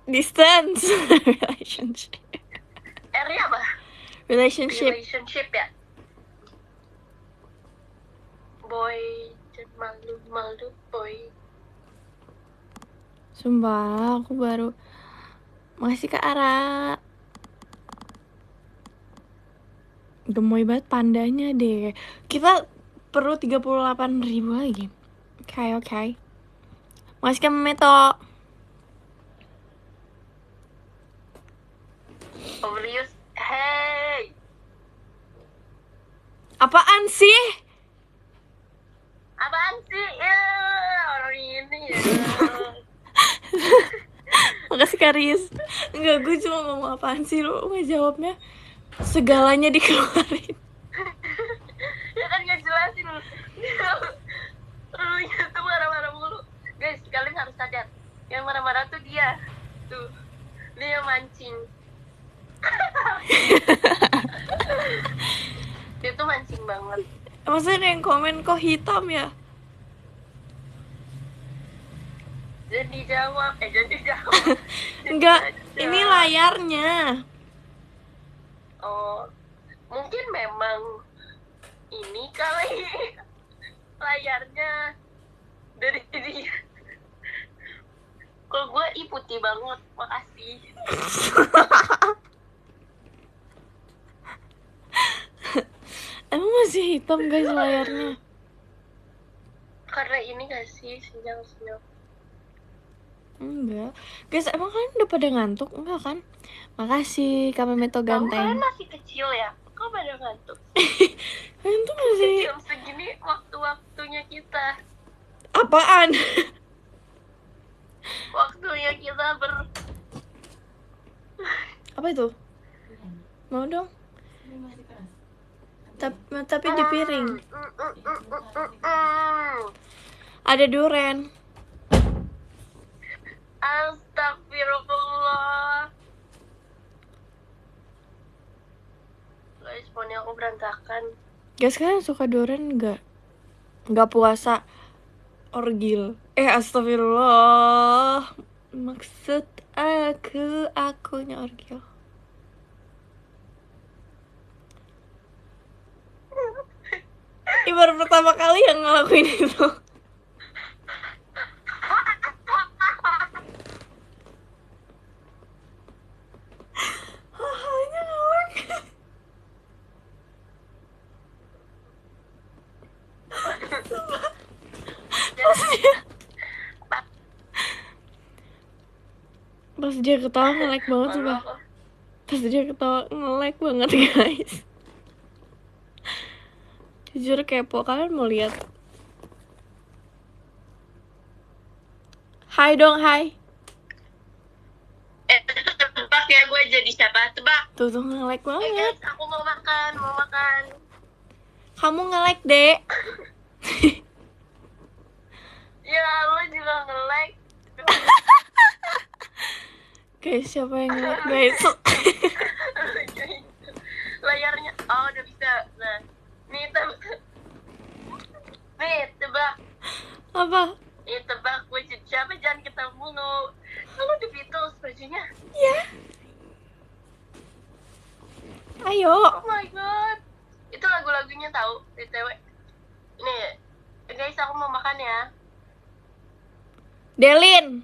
Distance relationship. R-nya apa? Relationship. Relationship ya. Boy, jangan malu boy. Sumpah, aku baru masih ke arah gemoy banget pandanya deh. Kita perlu 38.000 lagi. Oke. Masih ke Meto. Overuse. Hey. Apaan sih? Apaan sih? Ya, orang ini ya. Makasih Karis. Enggak, gue cuma ngomong apaan sih, lu nggak jawabnya. Segalanya dikeluarin. Ya kan gak jelasin lu. Lu tuh marah-marah mulu. Guys, kalian harus sadar. Yang marah-marah tuh dia. Tuh. Dia mancing. Dia tuh mancing banget. Maksudnya ada yang komen kok hitam ya? Jadi jawab. Enggak, ini layarnya. Oh, mungkin memang ini kali layarnya dari dia. Kalau gue putih banget, makasih. Emang masih hitam guys layarnya? Karena ini gak sih sinyal-sinyal. Enggak. Guys, emang kalian udah pada ngantuk? Enggak kan? Makasih, kami Meto Kamu ganteng. kalian masih kecil ya? Kok pada ngantuk? Kalian tuh masih... Jam segini waktu-waktunya kita. Apaan? Waktunya kita Apa itu? Mau dong? Tapi di piring. Ada duren. Astagfirullah. Guys, phone aku berantakan. Guys, kalian suka duren nggak? Nggak puasa orgil. Astagfirullah. Maksud akunya orgil. Ini baru pertama kali yang ngelakuin itu. Hahanya ngawak. Maksudnya Pas dia ketawa nge-lag banget Malu sumpah. aku. Pas dia ketawa nge-lag banget guys. Jujur kepo, kalian mau lihat? Hai dong, hai. Tebak ya gue jadi siapa? Tebak. Tuh nge-lag banget. Guys, aku mau makan. Kamu nge-lag, Dek. Ya, lo juga nge-like. Guys, siapa yang nge-lag, guys? Layarnya, oh udah bisa. Nah, nih tebak. Apa? Nih tebak gue jadi siapa, jangan kita mulu. Kalau di Beatles bajunya. Ya. Ayo. Oh my god. Itu lagu-lagunya tahu, BTW. Nih, guys, aku mau makan ya. Delin.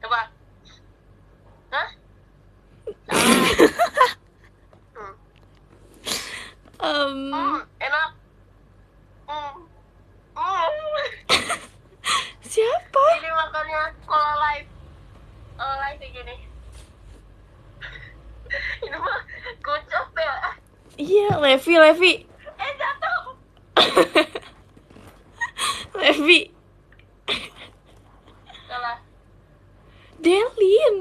Coba. Hah? Salah. Enak. Siapa? Ini makannya kalau live kayak gini. Ini mah kocok ya. Iya, Levi. Jatuh. Levi. Salah. Delin.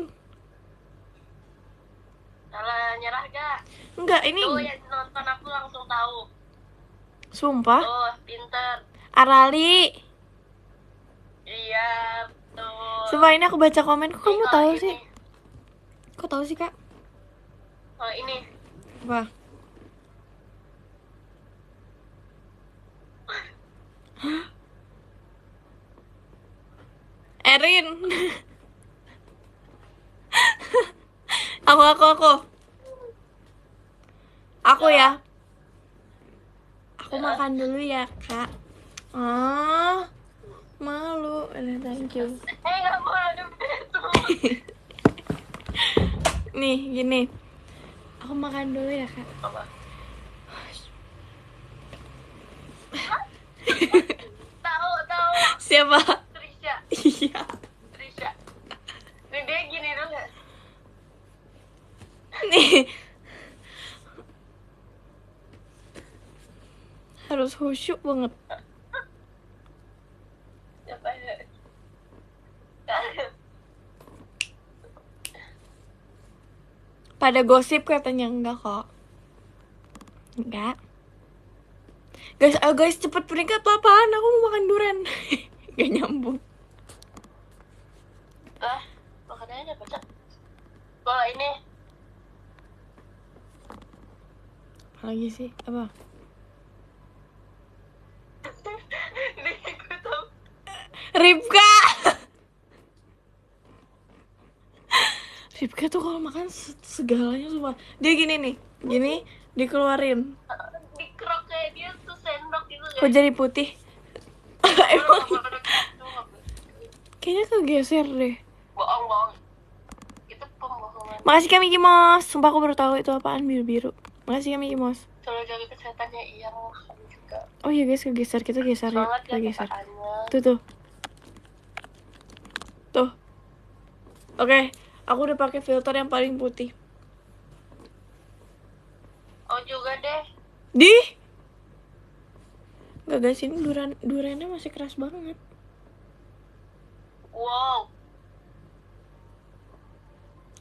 Salah, nyerah gak? Enggak, ini. Tuh yang nonton aku langsung tahu. Sumpah. Tuh, pinter. Arali. Iya, tuh. Sumpah ini aku baca komen, kok kamu Nih, tahu kalau sih? ini. Kok tahu sih, Kak? Kalau ini. Apa? Erin. Aku. Aku ya. Aku makan dulu ya, Kak. Ah, malu. Thank you. Gak boleh begitu. Nih, gini. Aku makan dulu ya, Kak. Apa? Tahu. Siapa? Trisha. Iya. Nih dia gini dulu ya. Nih. Harus khusyuk banget. Siapa ya? Pada gosip katanya enggak kok. Enggak. Guys, ayo guys, cepet peringkat apaan? Aku mau makan durian. Gak nyambung. Makanannya baca. Kalau ini Apa lagi sih? Apa? ini gue tahu. Ripka. Ripka tuh kalau makan segalanya semua. Dia gini nih, gini dikeluarin. Dikerok kayak dia tuh sendok gitu Kok guys. jadi putih? Emang kayaknya kegeser deh. Bohong. Itu pembohongan. Makasih Kak Mickey Mouse. Sumpah aku baru tahu itu apaan biru-biru. Makasih Kak Mickey Mouse. Kalau jaga kesehatannya iya makan juga. Oh iya guys, kegeser, kita geser ya. Semangat Kita ya geser. tepaannya. Tuh. Oke, aku udah pakai filter yang paling putih. Oh juga deh. Di? Gak guys, ini duriannya masih keras banget. Wow.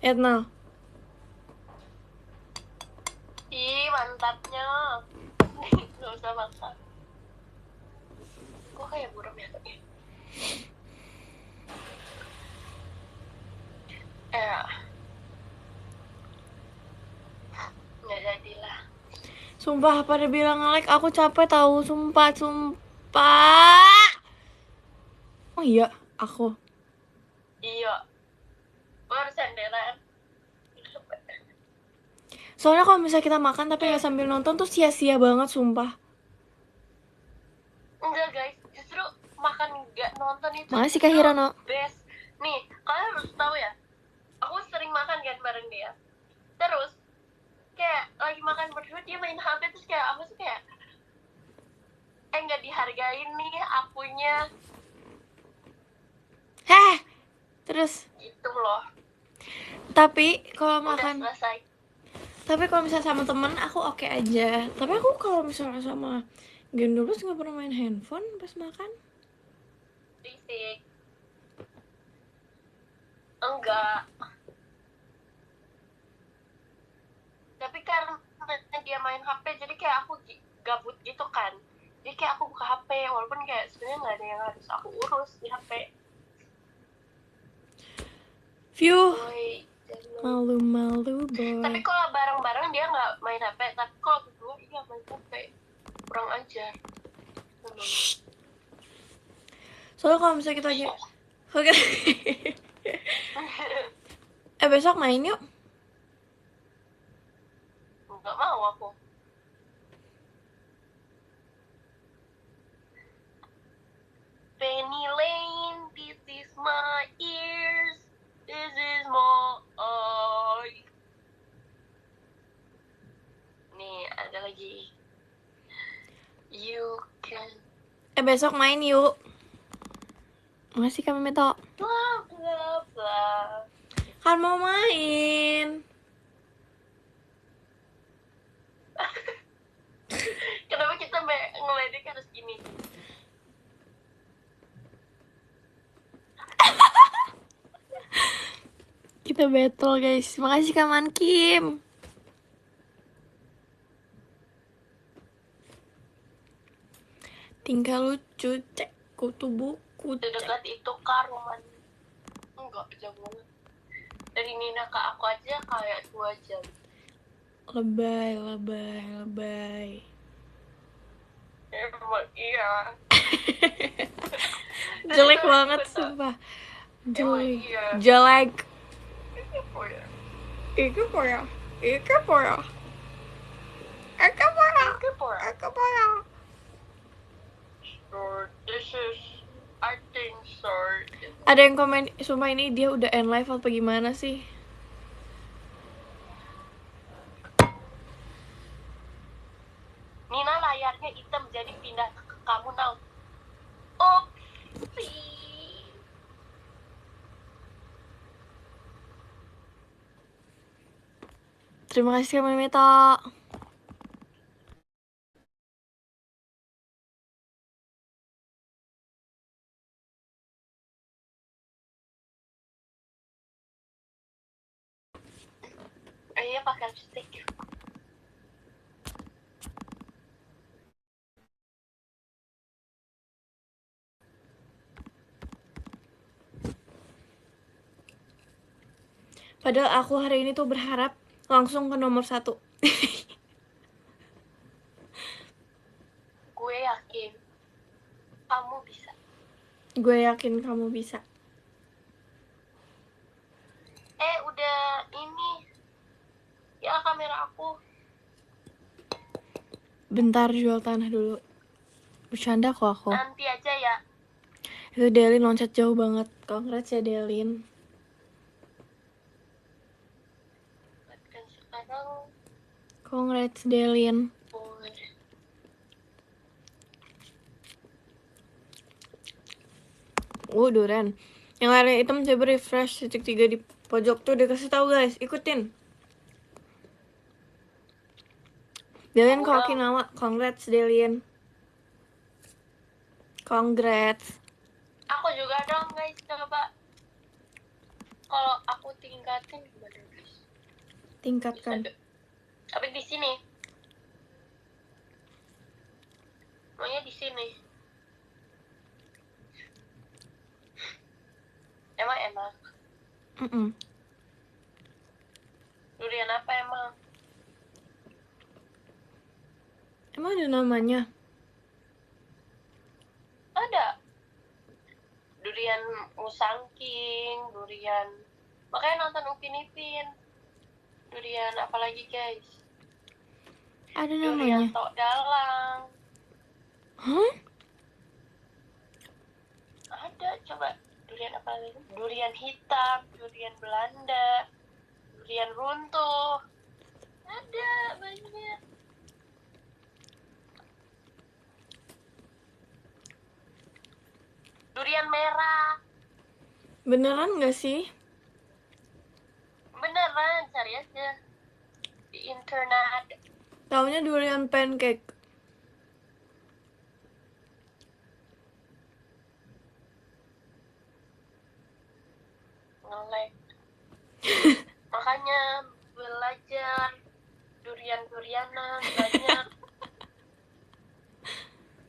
Etnal. Ih mantapnya. Gak usah makan. Kok kayak burem ya? Nggak jadilah. Sumpah pada bilang nge-like, aku capek tahu, sumpah. Oh iya, aku. Iya. Gue harus senderan. Soalnya kalau misalnya kita makan tapi nggak sambil nonton tuh sia-sia banget, sumpah. Enggak guys, justru makan nggak nonton itu Makasih Kak justru Hirono. best. Nih, kalian harus tahu ya. Aku sering makan kan bareng dia. Terus kayak lagi makan berdua dia main HP terus kayak aku tuh kayak nggak dihargain nih akunya Heh, terus gitu loh. Tapi kalau Udah makan, selesai. tapi kalau misalnya sama temen aku oke aja. Tapi aku kalau misalnya sama Gendulus nggak pernah main handphone pas makan. Fisik. Enggak. Tapi karena dia main HP, jadi kayak aku gabut gitu kan. Jadi kayak aku buka HP, walaupun kayak sebenarnya nggak ada yang harus aku urus di HP. View, Boy, malu-malu tapi boy. kalau bareng-bareng dia nggak main HP, tapi kalau berdua iya main HP. Kurang ajar. Memang. Soalnya kalau misalnya kita lagi, oke. Besok main yuk. Nggak mau aku. Penny Lane, this is my ears, this is my eye. Nih, ada lagi. You can Besok main yuk. Makasih kami Meto. blah blah blah. Kan mau main. Kenapa kita ngeledek harus gini? Kita battle guys. Makasih Kaman Kim. Tinggal lucu cek kutu buku cek. Dekat itu kak rumah. Enggak, jauh banget. Dari Nina ke aku aja kayak 2 jam. Lebay, lebay, lebay. Emang iya. Jelek banget sumpah. Jelek. Iya. Jelek. Oh ya. Iki poya. Iki poya. Iki poya. Kepora. Iki poya. So this is, I think so. Ada yang komen, sumpah ini dia udah end live apa gimana sih? Nina layarnya hitam jadi pindah ke kamu now. Oopsie. Terima kasih Kami Meto. Iya pakai lipstick. Padahal aku hari ini tuh berharap langsung ke nomor 1. Gue yakin kamu bisa. Gue yakin kamu bisa. Udah ini. Ya kamera aku. Bentar jual tanah dulu. Bercanda kok aku. Nanti aja ya. Itu Delin loncat jauh banget. Congrats ya Delin. Dan sekarang Congrats Delin. boleh. Duren. Yang layarnya hitam coba refresh titik 3 di pojok tuh dikasih tahu guys. Ikutin. Delin ke Okinawa. Congrats Delin. Congrats. Aku juga dong guys, coba. Kalau aku tingkatin gimana guys? Tingkatkan. Tapi di sini. Maunya di sini. Emang enak. Durian apa emang? Emang ada namanya? Ada. Durian musangking, durian. Makanya nonton Upin Ipin. Durian apa lagi guys? Ada Durian namanya. tok dalang. Hah? Ada, coba. Durian apa lagi? Durian hitam, durian Belanda, durian runtuh. Ada banyak. Durian merah. Beneran gak sih? beneran, cari aja di internet. Taunya durian pancake. Ngelek. Makanya belajar durian-durianan banyak.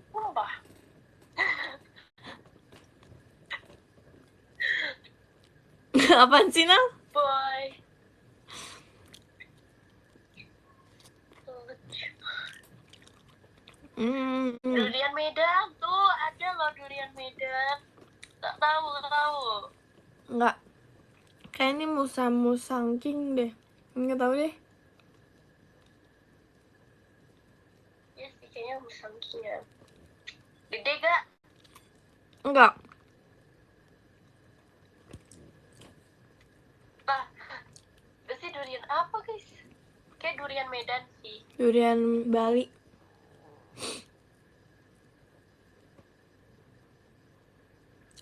Sumpah. Apaan sih, Nal? Boy. Durian Medan tuh ada loh, durian Medan. Tak tahu. Enggak. Kayak ini musang king deh. Enggak tahu deh. Ya sih, kayaknya musangkinya. Gede gak? Enggak. Nah, itu sih durian apa guys? Kayak durian Medan sih. Durian Bali.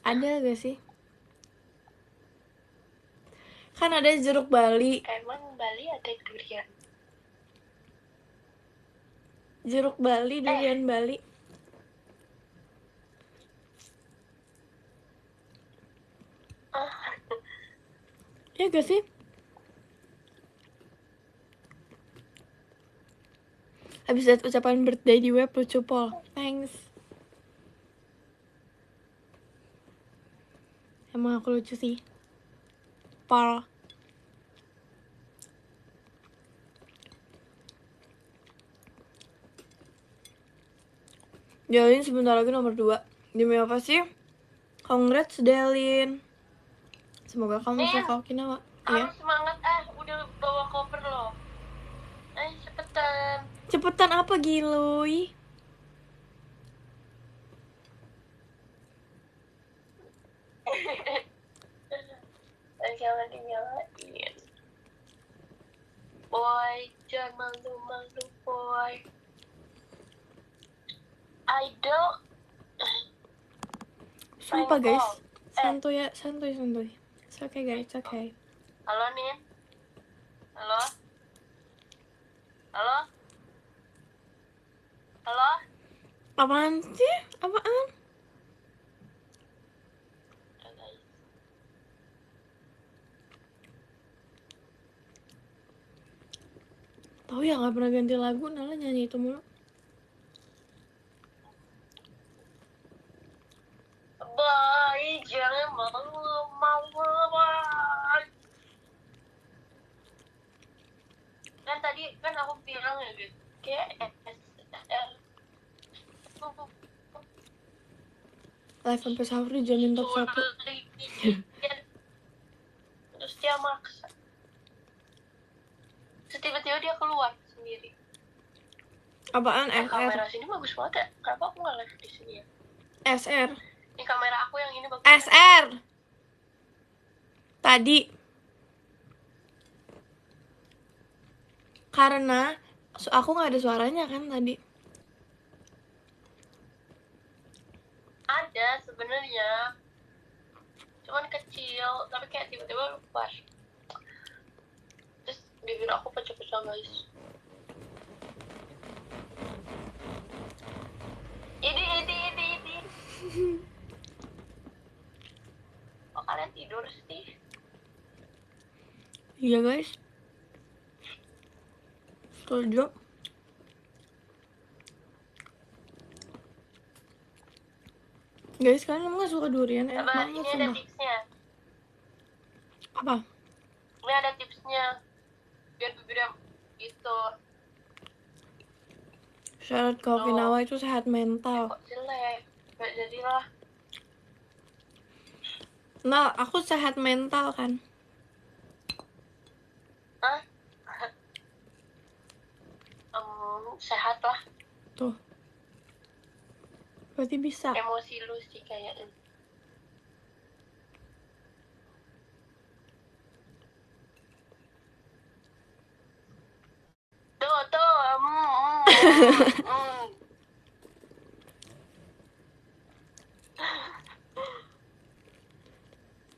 Ada gak sih? Kan ada jeruk Bali. Emang Bali ada durian? Jeruk Bali, durian Bali. Iya gak sih? Habis lihat ucapan birthday di web lucu Pol. Thanks. Emang aku lucu sih. Pol. Delin sebentar lagi nomor 2. Demi apa sih? Congrats Delin. Semoga kamu bisa ke Okinawa. Harus semangat, udah bawa koper loh. Cepetan. Cepetan apa Giluy? Jangan dinyalain. Boy, jangan malu-malu boy. Idol. Sumpah guys. Santuy ya, santuy. It's okay guys, it's okay. Halo Nin. Halo. Apaan sih? Apaan? Tahu ya, nggak pernah ganti lagu, Nala nyanyi itu mulu. Boy, jangan malu-malu. Kan tadi kan aku bilang ya gitu, kayak Live sampai sahur dijamin top 1. Terus dia maksa. Terus tiba-tiba dia keluar sendiri. Apaan SR? Kamera sini bagus banget ya. Kenapa aku nggak live di sini ya? SR. Ini kamera aku yang ini bagus. SR. Tadi. Karena aku nggak ada suaranya kan tadi. Ada sebenarnya. Cuman kecil, tapi kayak tiba-tiba lepas. Terus bibir aku pecah-pecah guys. Ini. Kok kalian tidur sih? Iya guys. Setuju. Guys, kalian emang gak suka durian? Enak banget Ini sumpah. ada tipsnya. Apa? Ini ada tipsnya. Biar bibirnya itu. Syarat ke Okinawa itu sehat mental. Kok jelek? Gak jadilah. Nah, aku sehat mental kan. Hah? Sehat lah. Tuh. Berarti bisa. Emosi lu sih kayaknya. Tuh.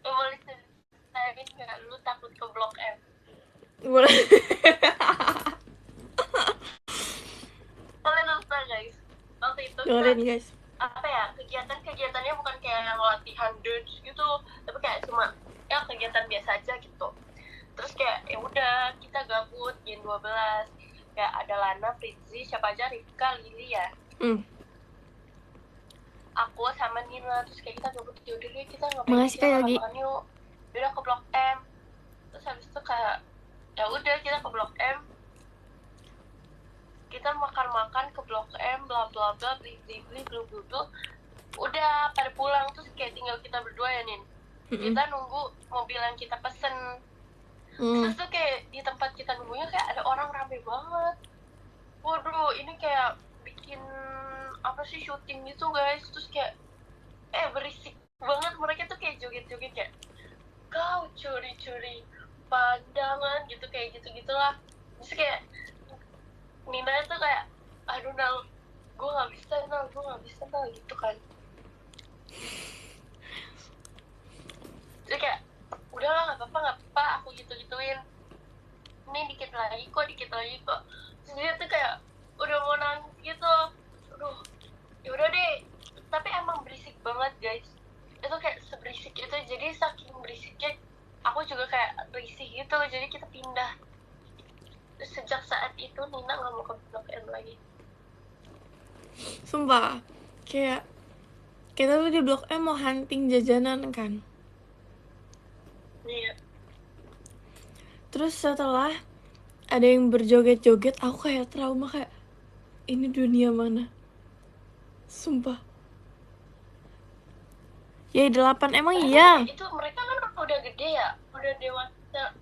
Lu boleh ceritain gak lu takut ke Blok M? Boleh. Kalian harus tahu guys, waktu itu kita Dengerin guys. apa ya, kegiatannya bukan kayak yang latihan dance gitu, tapi kayak cuma ya kegiatan biasa aja gitu. Terus kayak ya udah kita gabut jam 12, kayak ada Lana, Fritzi, siapa aja, Rifka, Lili ya, aku sama Nina. Terus kayak kita gabut, yaudah deh kita ngapain Makasih Kak Yogi. makan yuk, udah ke Blok M. Terus habis itu kayak ya udah kita ke Blok M, kita makan ke Blok M, bla bla bla, beli blu blu blu, udah pada pulang. Terus kayak tinggal kita berdua ya Nin, kita nunggu mobil yang kita pesen. Terus tuh kayak di tempat kita nunggunya kayak ada orang rame banget. Waduh, ini kayak bikin apa sih, syuting gitu guys. Terus kayak berisik banget, mereka tuh kayak joget-joget kayak kau curi-curi pandangan gitu, kayak gitu-gitulah. Terus kayak Nina tuh kayak aduh Nal, gue nggak bisa Nal gitu kan. Terus kayak udahlah nggak apa-apa, aku gitu-gituin, ini dikit lagi kok. Terus dia tuh kayak udah mau nangis gitu. Aduh, yaudah deh. Tapi emang berisik banget guys, itu kayak seberisik itu. Jadi saking berisiknya aku juga kayak risih gitu, jadi kita pindah. Terus sejak saat itu Nina nggak mau ke Blok M lagi. Sumpah, kayak kita tuh di Blok M mau hunting jajanan kan. Iya. Terus setelah ada yang berjoget-joget, aku kayak trauma, kayak ini dunia mana? Sumpah. Ya 8 emang iya. Itu mereka kan udah gede ya, udah dewasa.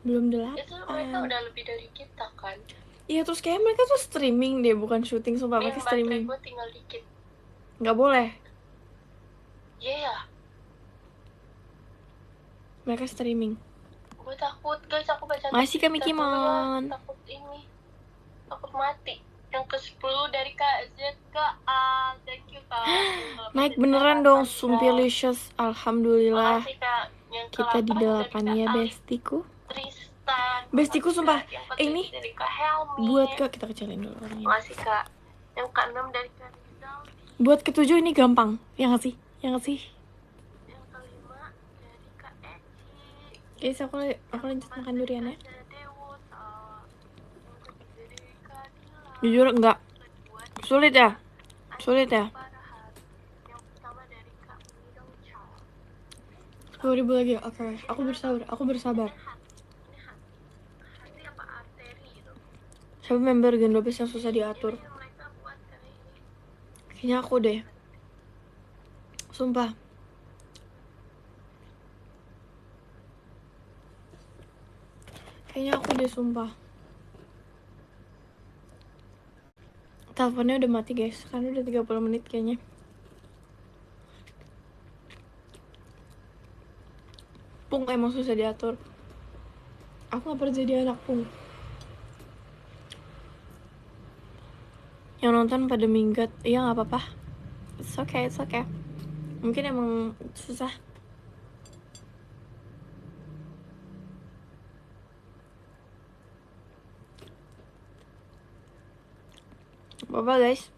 Belum 8. Itu mereka udah lebih dari kita kan. Iya, terus kayak mereka tuh streaming deh, bukan syuting. Sumpah, mereka streaming. Baterai gue tinggal dikit. Nggak boleh. Iya ya. Mereka streaming. Gue takut guys, aku baca Masih Kak Mickey Mon. Takut ini, takut mati. Yang ke-10 dari Kak Z ke A. Thank you Kak. Naik beneran dong, Sumpilicious. Alhamdulillah. Makasih Kak. Yang Kita di 8 ya bestiku. Tristan. Bestiku sumpah. Ini dari Kak Helmi. buat Kak, kita kecilin dulu orangnya. Makasih Kak. Yang ke-6 dari Kak Rizal. Buat ke-7 ini gampang, ya nggak sih? Yang ke-5 dari Kak Eci. Guys, aku lanjut makan durian ya. Jujur enggak sulit ya. Yang pertama dari Kak Midong Chow. 2000 lagi. Oke, aku bersabar. Hati apa arteri itu? Siapa member Gen 12 yang susah diatur? Ini mereka buat kali ini. Kayaknya aku deh. Sumpah. Kayaknya aku deh, sumpah. Teleponnya udah mati guys, karena udah 30 menit kayaknya. Pung emang susah diatur. Aku gak pernah jadi anak Pung. Yang nonton pada minggat, iya gak apa-apa. It's okay. Mungkin emang susah. Apa guys?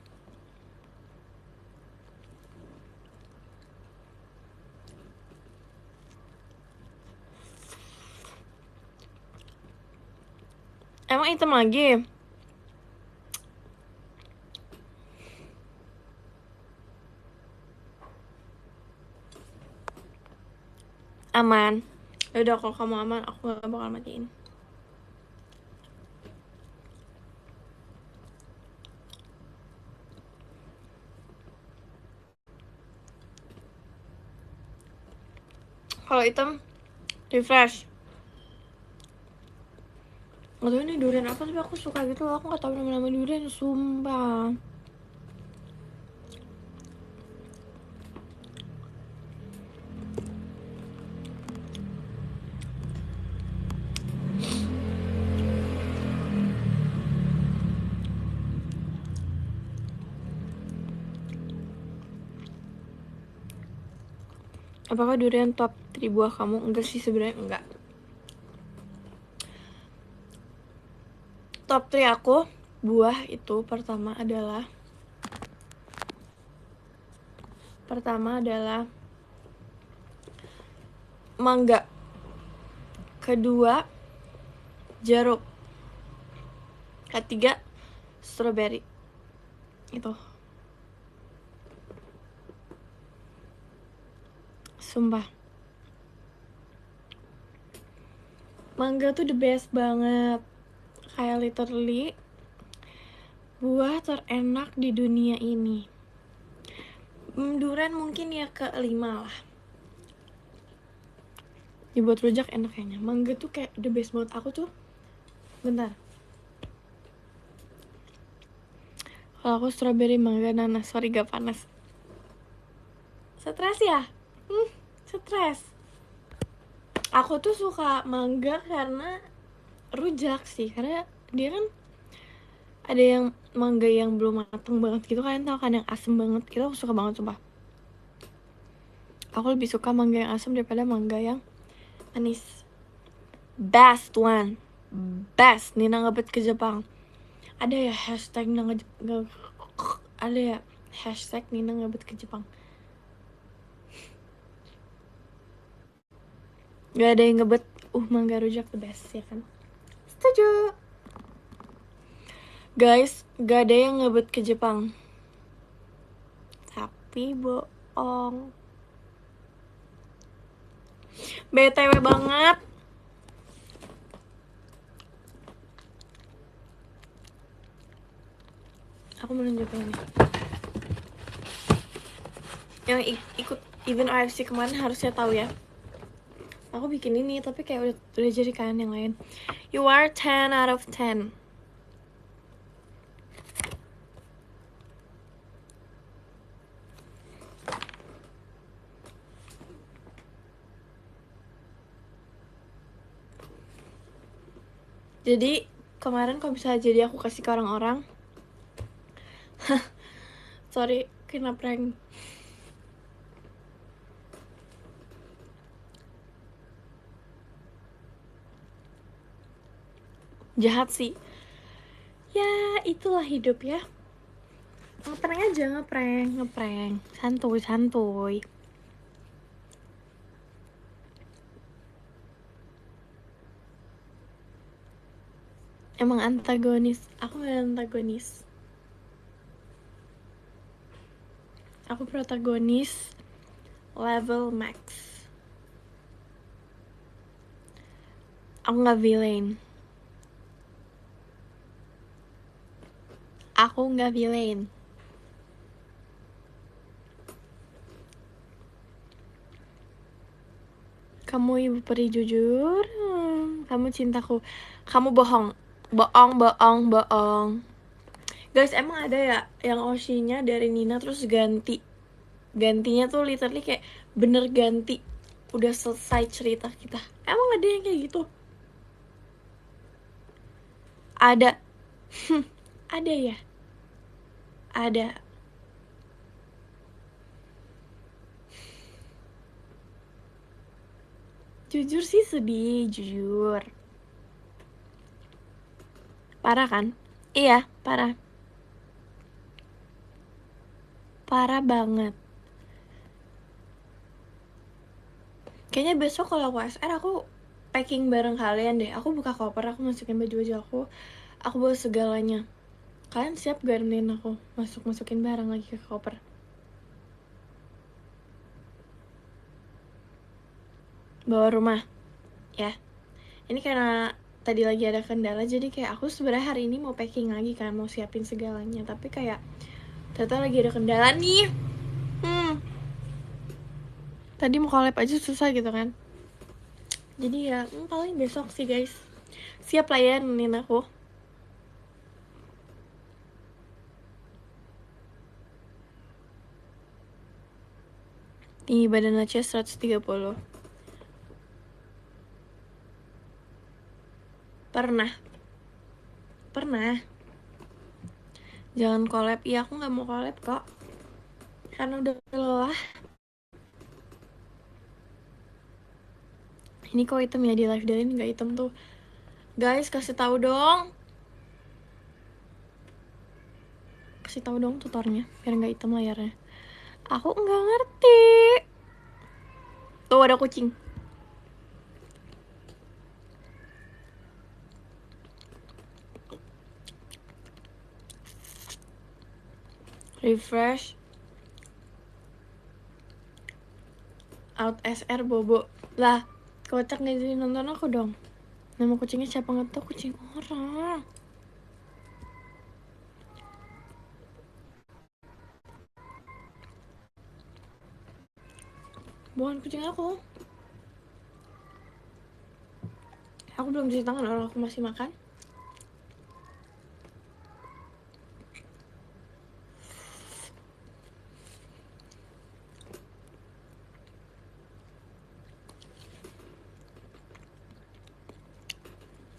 Emang hitam lagi? Aman. Yaudah, kalau kamu aman, aku gak bakal matiin. Kalau hitam, refresh. Gak tau ini durian apa, tapi aku suka gitu loh. Aku gak tau nama-nama durian, sumpah. Apakah durian top 3 buah kamu? Enggak sih, sebenarnya enggak. top 3 aku buah itu pertama adalah mangga, kedua jeruk, ketiga strawberry. Itu sumpah, mangga tuh the best banget, kayak literally buah terenak di dunia ini. Durian mungkin ya kelima lah. Dibuat rujak enak kayaknya. Mangga tuh kayak the best banget. Aku tuh bentar, kalau aku strawberry, mangga, nanas. Sorry gak panas. Stres ya? Stres. Aku tuh suka mangga karena rujak sih, karena dia kan ada yang mangga yang belum mateng banget gitu, kalian tau kan, yang asem banget gitu. Aku suka banget sumpah. Aku lebih suka mangga yang asem daripada mangga yang manis. Best one, best. Nina ngebet ke Jepang. Ada ya hashtag Nina ada ya hashtag Nina ngebet ke Jepang. Gak ada yang ngebet. Mangga rujak the best ya kan. Setuju. Guys, gak ada yang ngebet ke Jepang. Tapi bohong. BTW banget. Aku mau nunjukin ini. Yang ikut event AFC kemarin harusnya tahu ya. Aku bikin ini tapi kayak udah jadi kan yang lain. You are 10 out of 10. Jadi kemarin kalau bisa jadi aku kasih ke orang-orang. Sorry, kena prank. Jahat sih. Ya, itulah hidup ya. Ngeprank aja, ngeprank. Santuy. Emang antagonis. Aku gak antagonis. Aku protagonis level max. Aku gak villain. Kamu ibu peri jujur. Kamu cintaku. Kamu bohong. Bohong. Guys, emang ada ya yang Oshinya dari Nina terus gantinya tuh literally kayak bener ganti, udah selesai cerita kita. Emang ada yang kayak gitu? Ada. Ada ya? Ada. Jujur sih sedih, jujur. Parah kan? Iya, parah. Parah banget. Kayaknya besok kalau aku SR aku packing bareng kalian deh. Aku buka koper, aku masukin baju-baju aku bawa segalanya. Kalian siap gak nemenin aku masukin barang lagi ke koper? Bawa rumah ya. Ini karena tadi lagi ada kendala, jadi kayak aku sebenarnya hari ini mau packing lagi kan, mau siapin segalanya, tapi kayak ternyata lagi ada kendala nih. Tadi mau collab aja susah gitu kan. Jadi ya paling besok sih guys. Siap lah ya nemenin aku. Tinggi badan Acia 130. Pernah. Jangan collab. Iya, aku gak mau collab kok, karena udah lelah. Ini kok hitam ya di live dari ini, gak hitam tuh. Guys, kasih tahu dong. kasih tahu dong tutornya biar nggak hitam layarnya. Aku nggak ngerti. Tuh ada kucing. Refresh. Out SR Bobo. Lah, kocak nggak jadi nonton aku dong. Nama kucingnya siapa nggak tahu, kucing orang. Bukan kucing aku. Aku belum cuci tangan, orang aku masih makan.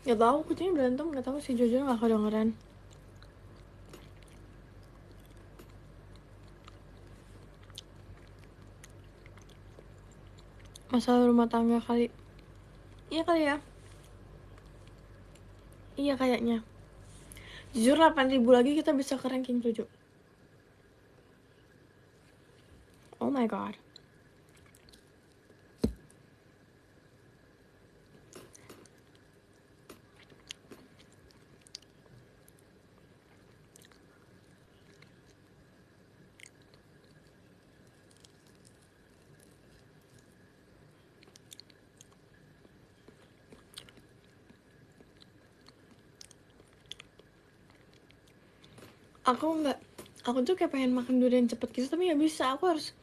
Gak tahu kucingnya berantem, gak tahu si Jojo nggak kedengeran. Masalah rumah tangga kali. Iya kali ya. Iya kayaknya. Jujur 8.000 lagi kita bisa ke ranking 7. Oh my god. Aku tuh kayak pengen makan durian cepet gitu, tapi gak bisa. Aku harus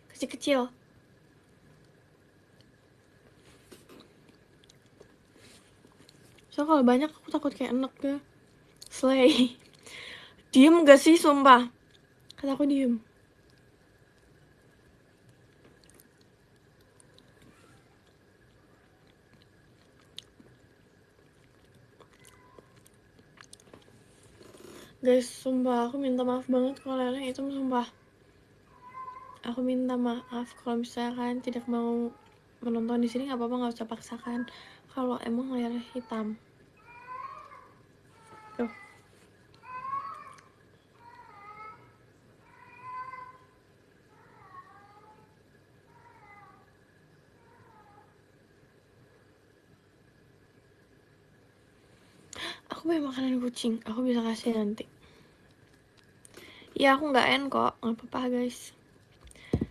kecil-kecil. So kalau banyak aku takut kayak enek ya. Slay. Diem gak sih, sumpah? Kata aku diem. Guys, sumpah aku minta maaf banget kalau Lele itu, sumpah. Aku minta maaf kalau misalkan tidak mau menonton di sini, nggak apa-apa, nggak usah paksakan. Kalau emang layarnya hitam. Tuh. Aku punya makanan kucing, aku bisa kasih nanti. Ya aku nggak end kok, nggak apa-apa guys.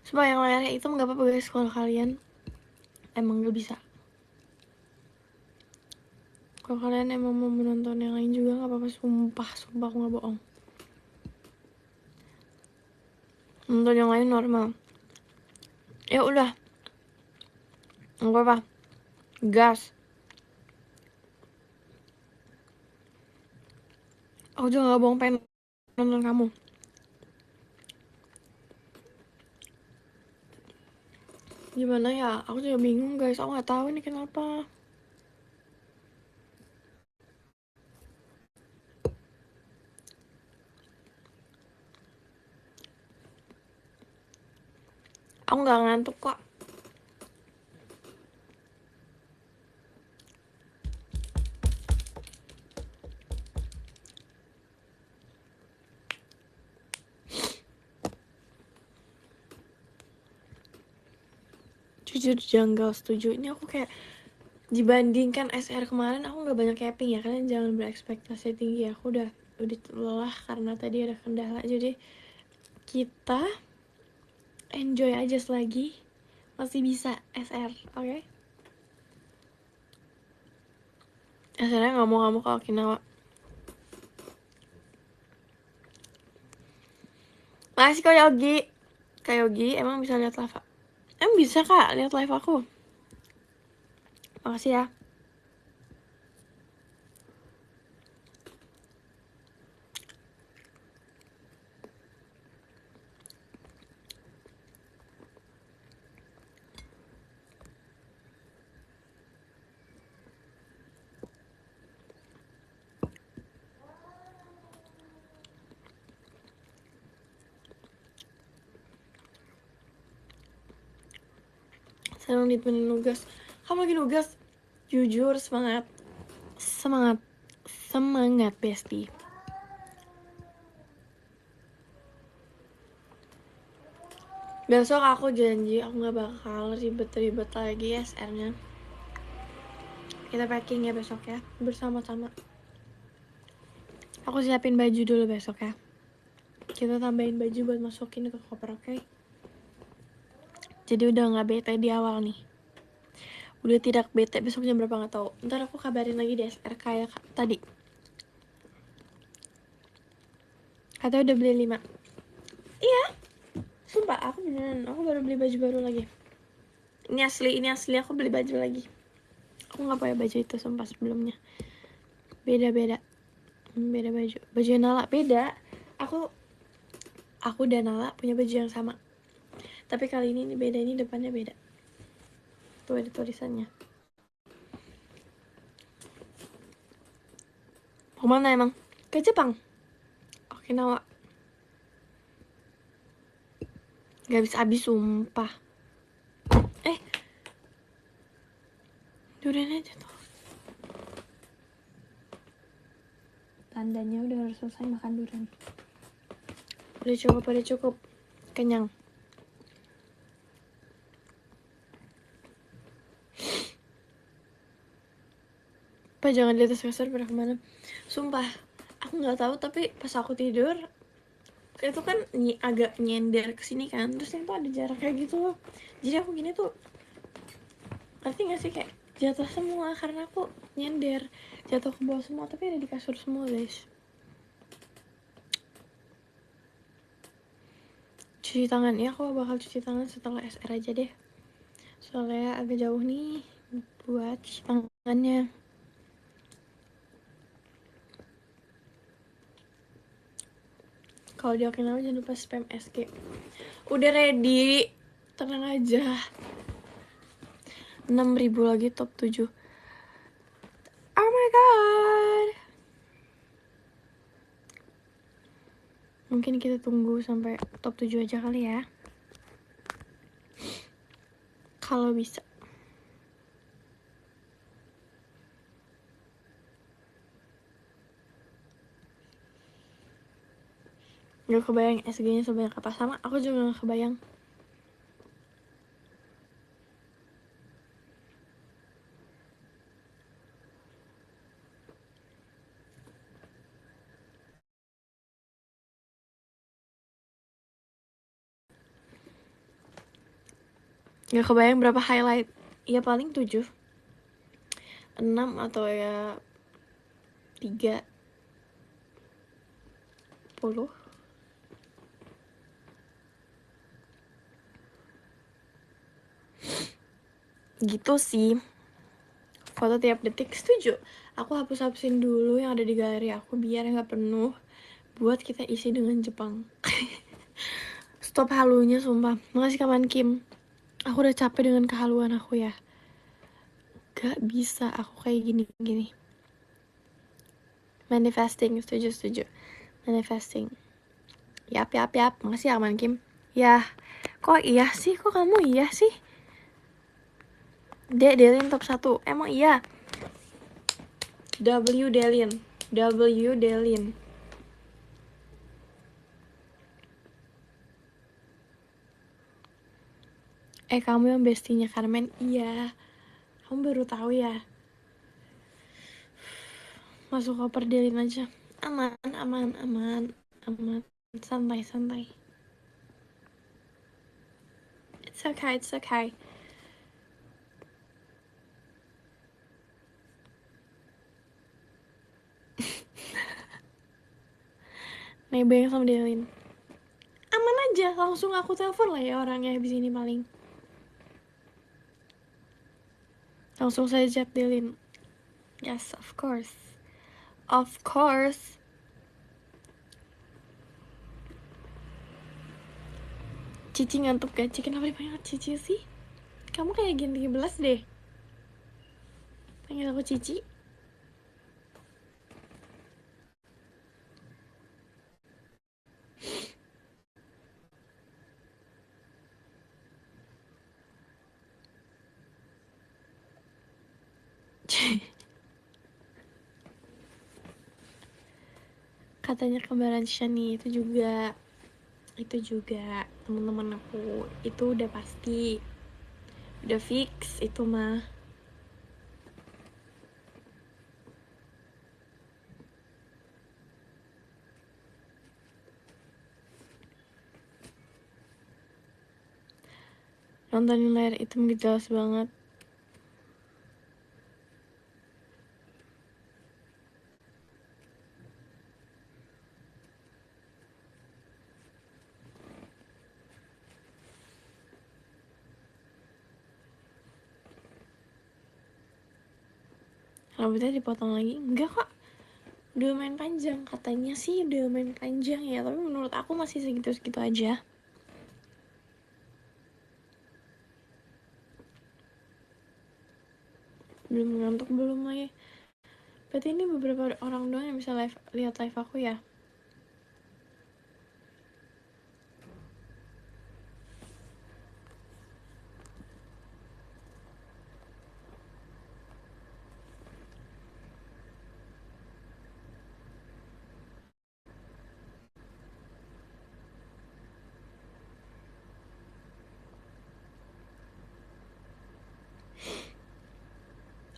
Sumpah yang layarnya hitam nggak apa-apa guys kalau kalian emang nggak bisa. Kalau kalian emang mau menonton yang lain juga nggak apa-apa, sumpah aku nggak bohong. Nonton yang lain normal. Ya udah, nggak apa-apa, gas. Aku juga nggak bohong pengen nonton kamu. Gimana ya? Aku juga bingung guys. Aku nggak tahu ini kenapa. Aku nggak ngantuk kok. Jujur janggal, setuju. Ini aku kayak dibandingkan SR kemarin aku nggak banyak capping ya. Kalian jangan berekspektasi tinggi. Aku udah lelah karena tadi ada kendala. Jadi kita enjoy aja selagi masih bisa SR, oke? Okay? SR-nya nggak mau kamu ke Okinawa. Makasih kok Yogi. Kak Yogi emang bisa lihat live? Emang bisa kak lihat live aku? Makasih ya. Senang ditemenin nugas. Kamu lagi nugas? Jujur semangat. Semangat bestie. Besok aku janji aku nggak bakal ribet-ribet lagi SR-nya. Kita packing ya besok ya, bersama-sama. Aku siapin baju dulu besok ya. Kita tambahin baju buat masukin ke koper, oke? Jadi udah nggak bete di awal nih. Udah tidak bete, besok jam berapa nggak tahu. Ntar aku kabarin lagi di SR kayak tadi. Katanya udah beli 5. Iya, sumpah aku beneran, aku baru beli baju baru lagi. Ini asli aku beli baju lagi. Aku nggak punya baju itu sumpah sebelumnya. Beda baju Nala beda. Aku dan Nala punya baju yang sama, tapi kali ini beda, ini depannya beda. Tuh ada tulisannya. Kemana emang? Ke Jepang. Okinawa. Gak bisa habis sumpah. Durian aja tuh. Tandanya udah harus selesai makan durian. Udah cukup. Kenyang. Pak jangan di atas kasur, pada kemana? Sumpah, aku nggak tahu, tapi pas aku tidur itu kan agak nyender ke sini kan, terus yang tuh ada jarak kayak gitu loh. Jadi aku gini tuh, ngerti gak sih, kayak jatuh semua karena aku nyender, jatuh ke bawah semua, tapi ada di kasur semua guys. Cuci tangan ya, aku bakal cuci tangan setelah SR aja deh, soalnya agak jauh nih buat cuci tangannya. Kalau di Okinawa jangan lupa spam SG. Udah ready, tenang aja. 6.000 lagi top 7. Oh my god. Mungkin kita tunggu sampai top 7 aja kali ya, kalau bisa. Gak kebayang SG-nya sebanyak apa. Sama aku juga gak kebayang. Gak kebayang berapa highlight. Ya paling 7, 6 atau ya 30. Gitu sih. Foto tiap detik, setuju. Aku hapus-hapusin dulu yang ada di galeri aku biar gak penuh, buat kita isi dengan Jepang. Stop halunya sumpah. Makasih Kaman Kim. Aku udah capek dengan kehaluan aku ya. Gak bisa aku kayak gini. Manifesting, setuju. Manifesting. Yap. Makasih Kaman Kim. Ya, kok iya sih? Kok kamu iya sih? Delin top 1. Emang iya? W Delin. Kamu yang bestinya Carmen? Iya. Kamu baru tahu ya? Masuk koper Delin aja. Aman. Santai. It's okay. Nebeng sama Delin. Aman aja, langsung aku telepon lah ya orangnya habis ini paling. Langsung saya chat Delin. Yes, of course. Cici ngantuk gak? Cici kenapa dipanggil Cici sih? Kamu kayak Gen 13 deh. Panggil aku Cici. Katanya kembaran Shani itu juga Itu juga teman-teman aku itu udah pasti, udah fix itu mah. Nontonin layar hitam gitu jelas banget. Rambutnya dipotong lagi? Enggak kok, udah lumayan panjang. Katanya sih udah lumayan panjang ya, tapi menurut aku masih segitu-segitu aja. Belum ngantuk belum lagi. Berarti ini beberapa orang doang yang bisa lihat live aku ya.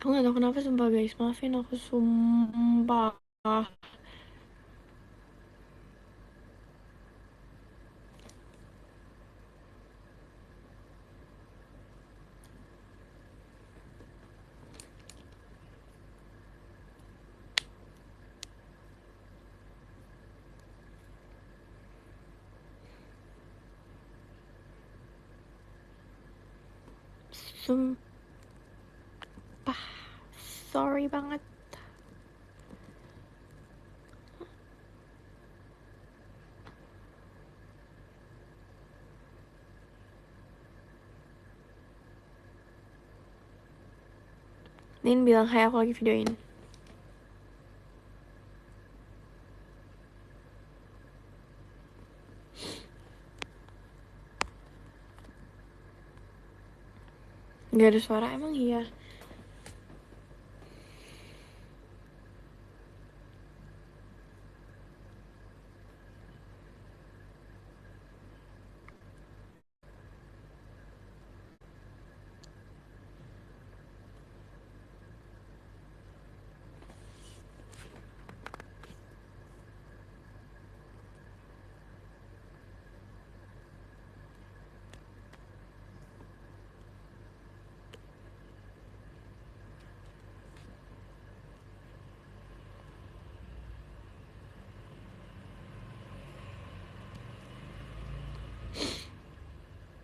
Aku gak tau kenapa, sumpah guys, maafin aku, sumpah. Sumpah, sorry banget. Nin bilang hai, aku lagi videoin. Gak ada suara, emang iya?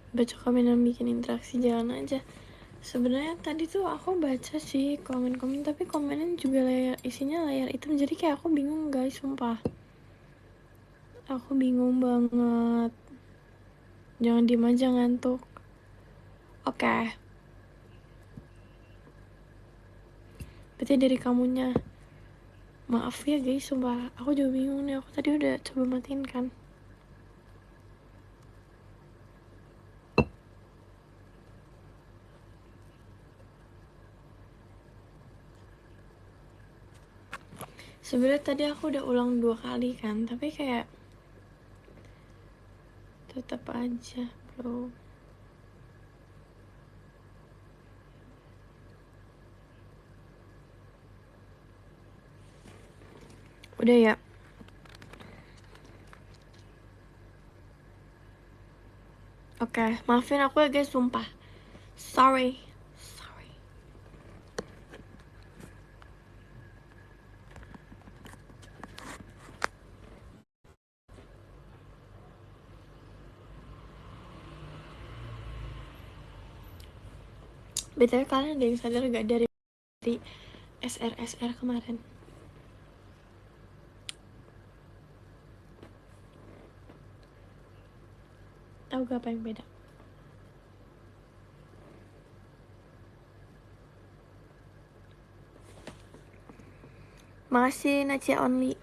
Baca komen dan bikin interaksi, jalan aja. Sebenarnya tadi tuh aku baca sih komen-komen, tapi komennya juga isinya layar hitam, jadi kayak aku bingung guys, sumpah. Aku bingung banget. Jangan diem aja, ngantuk. Oke. Berarti dari kamunya. Maaf ya guys, sumpah. Aku juga bingung nih, aku tadi udah coba matiin kan. Sebenarnya tadi aku udah ulang 2 kali kan, tapi kayak tetap aja bro. Udah ya. Oke, maafin aku ya guys, sumpah. Sorry. BTW kalian ada yang sadar gak dari SR kemarin? Tahu gak apa yang beda? Makasih Nacia Only.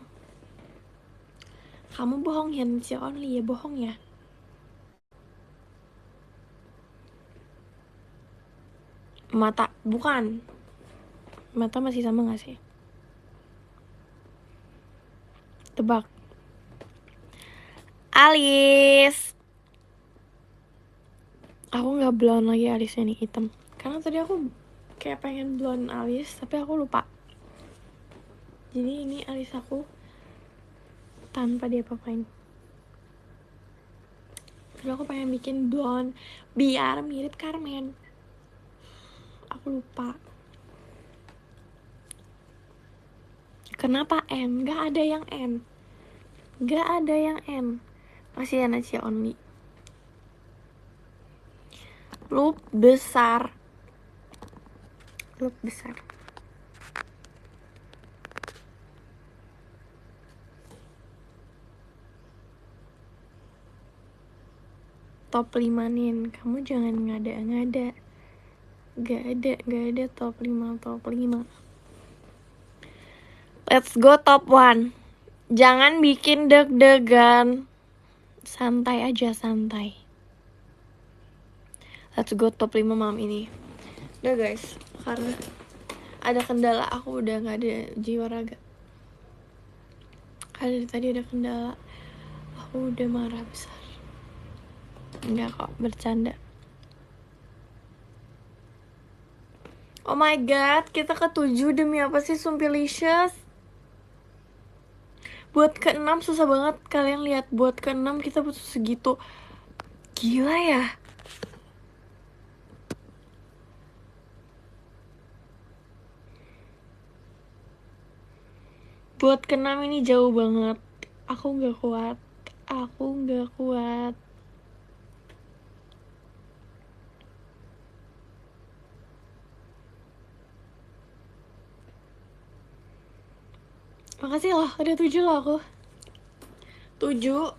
Kamu bohong ya Nacia Only ya, bohong ya. Mata, bukan. Mata masih sama gak sih? Tebak. Alis. Aku nggak blonde lagi alisnya nih, hitam. Karena tadi aku kayak pengen blonde alis, tapi aku lupa. Jadi ini alis aku tanpa diapa-apain. Tapi aku pengen bikin blonde biar mirip Carmen. Aku lupa. Kenapa N? Gak ada yang N. Gak ada yang N. Masih Asia only. Loop besar. Loop besar. Top 5 nih. Kamu jangan ngada-ngada. Gak ada top 5, top 5. Let's go top 1. Jangan bikin deg-degan. Santai aja, santai. Let's go top 5 malam ini. Udah guys, karena ada kendala, aku udah gak ada jiwa raga. Karena dari tadi ada kendala, aku udah marah besar. Enggak kok, bercanda. Oh my god, kita ke-7 demi apa sih, Sumpilicious? Buat ke-6 susah banget, kalian lihat. Buat ke-6 kita butuh segitu. Gila ya. Buat ke-6 ini jauh banget. Aku gak kuat. Aku gak kuat. Makasih loh, udah 7 loh aku. 7.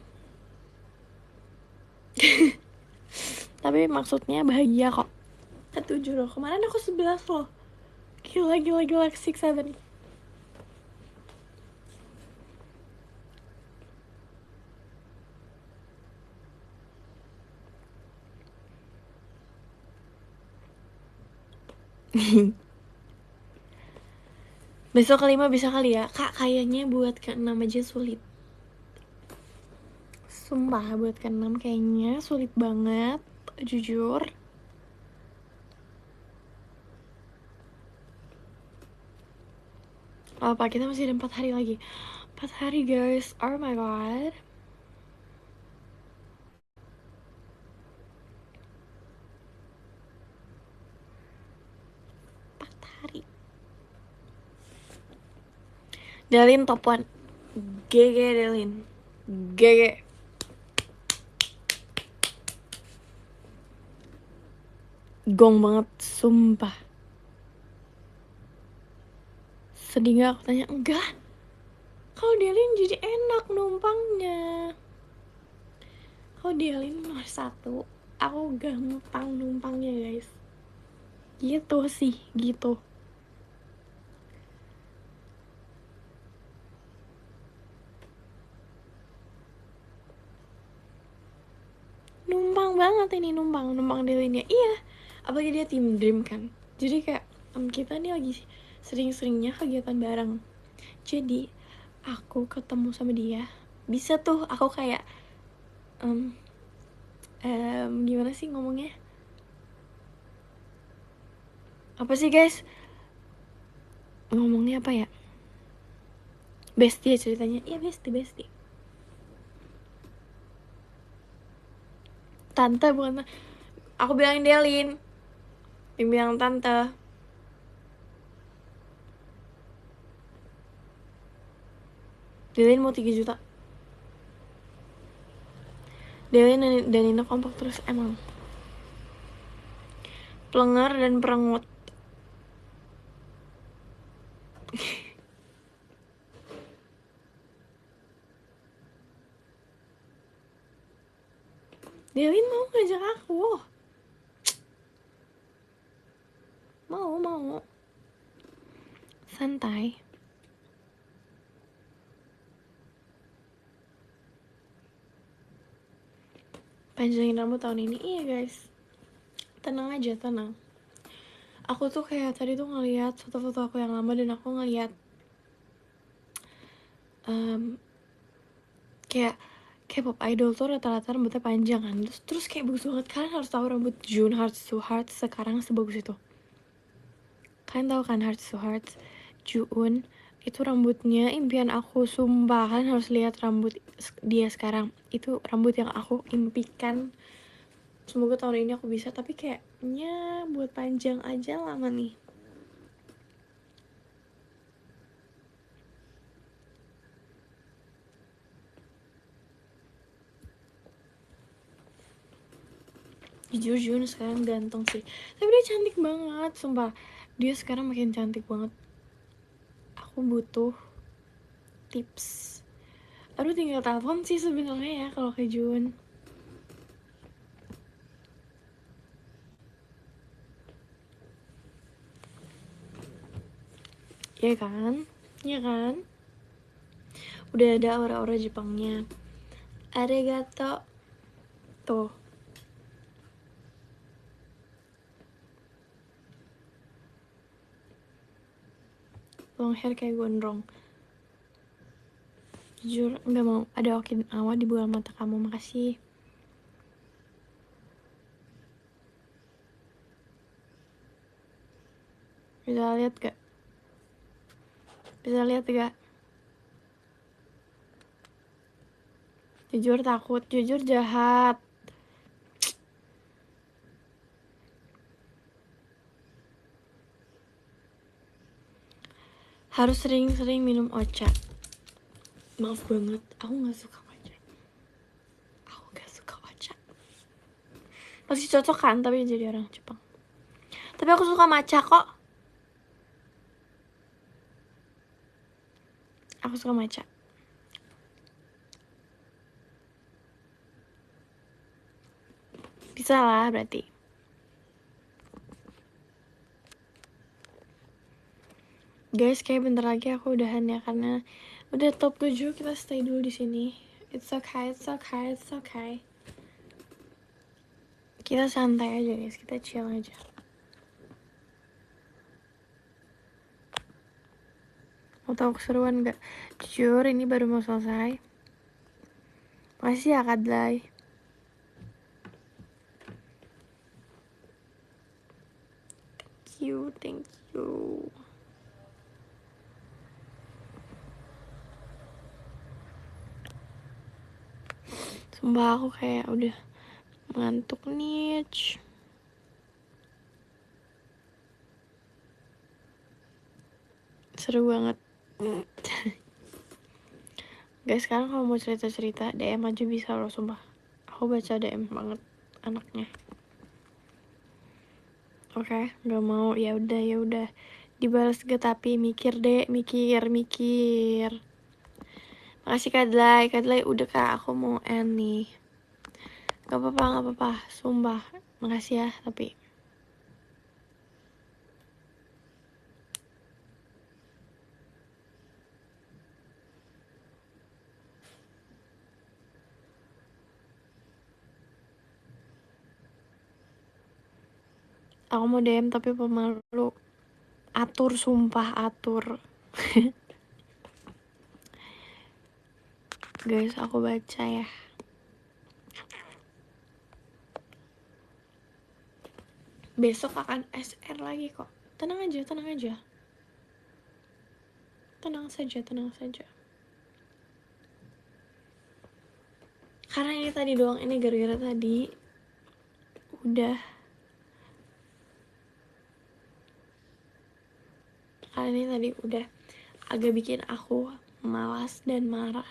Tapi maksudnya bahagia kok. Ke 7 loh, kemarin aku 11 loh. Gila, 6, 7. Besok ke-5 bisa kali ya. Kak, kayaknya buat ke-6 aja sulit. Sumpah, buat ke-6 kayaknya sulit banget, jujur. Apa, kita masih ada 4 hari lagi. 4 hari guys, oh my god. Delin top 1. GG Delin. GG. Gong banget, sumpah. Sedih gak aku tanya? Enggak. Kalau Delin jadi enak numpangnya. Kalau Delin nomor 1, aku gampang numpangnya guys. Gitu sih, gitu. Numpang banget ini, numpang Delinnya. Iya, apalagi dia tim dream kan. Jadi kayak kita nih lagi sering-seringnya kegiatan bareng. Jadi aku ketemu sama dia, bisa tuh aku kayak gimana sih ngomongnya? Apa sih guys? Ngomongnya apa ya? Bestie ceritanya. Iya, bestie. Tante bukan. Aku bilangin Delin. Yang bilang tante. Delin mau 3 juta. Delin dan Nino kompak terus emang. Plenger dan perengut. Delin mau ngajak aku. Mau. Santai. Panjangin rambut tahun ini. Iya guys. Tenang aja, tenang. Aku tuh kayak tadi tuh ngeliat foto-foto aku yang lama dan aku ngeliat kayak K-pop idol tuh rata-rata rambutnya panjang kan, terus kayak bagus banget. Kalian harus tahu rambut Jun Hearts to Hearts sekarang sebagus itu. Kalian tahu kan Hearts to Hearts Jun itu rambutnya impian aku, sumpah. Kalian harus lihat rambut dia sekarang, itu rambut yang aku impikan. Semoga tahun ini aku bisa, tapi kayaknya buat panjang aja lama nih. Jujur Jun sekarang ganteng sih, tapi dia cantik banget, sumpah. Dia sekarang makin cantik banget. Aku butuh tips. Aduh, tinggal telepon sih sebenarnya ya kalau ke Jun. Ya kan? Ya kan? Udah ada aura-aura Jepangnya. Arigato. Tuh. Long hair kayak gondrong. Jujur nggak mau ada Okinawa di bola mata kamu, makasih. Bisa lihat gak? Bisa lihat gak? Jujur takut, jujur jahat. Harus sering-sering minum ocha. Maaf banget, aku nggak suka ocha. Aku nggak suka ocha. Masih cocok kan, tapi jadi orang Jepang. Tapi aku suka matcha kok. Aku suka matcha. Bisa lah berarti. Guys, kayak bentar lagi aku udahan ya, karena udah top 7, kita stay dulu di sini. It's okay, it's okay, it's okay. Kita santai aja guys, kita chill aja. Mau tahu keseruan gak? Jujur ini baru mau selesai. Makasih ya Kadlay. Thank you. Sumpah aku kayak udah ngantuk nih. Seru banget. Guys, sekarang kalau mau cerita-cerita DM aja bisa loh, sumpah. Aku baca DM banget anaknya. Oke, nggak mau, ya udah dibalas gak, tapi mikir deh, mikir. Makasih Kadlay udah Kak, aku mau end nih. Gak apa-apa, sumpah. Makasih ya, tapi aku mau DM tapi pemalu. Atur, sumpah atur. Guys, aku baca ya. Besok akan SR lagi kok. Tenang aja. Tenang saja. Karena ini tadi doang, ini gara-gara tadi udah. Karena ini tadi udah agak bikin aku malas dan marah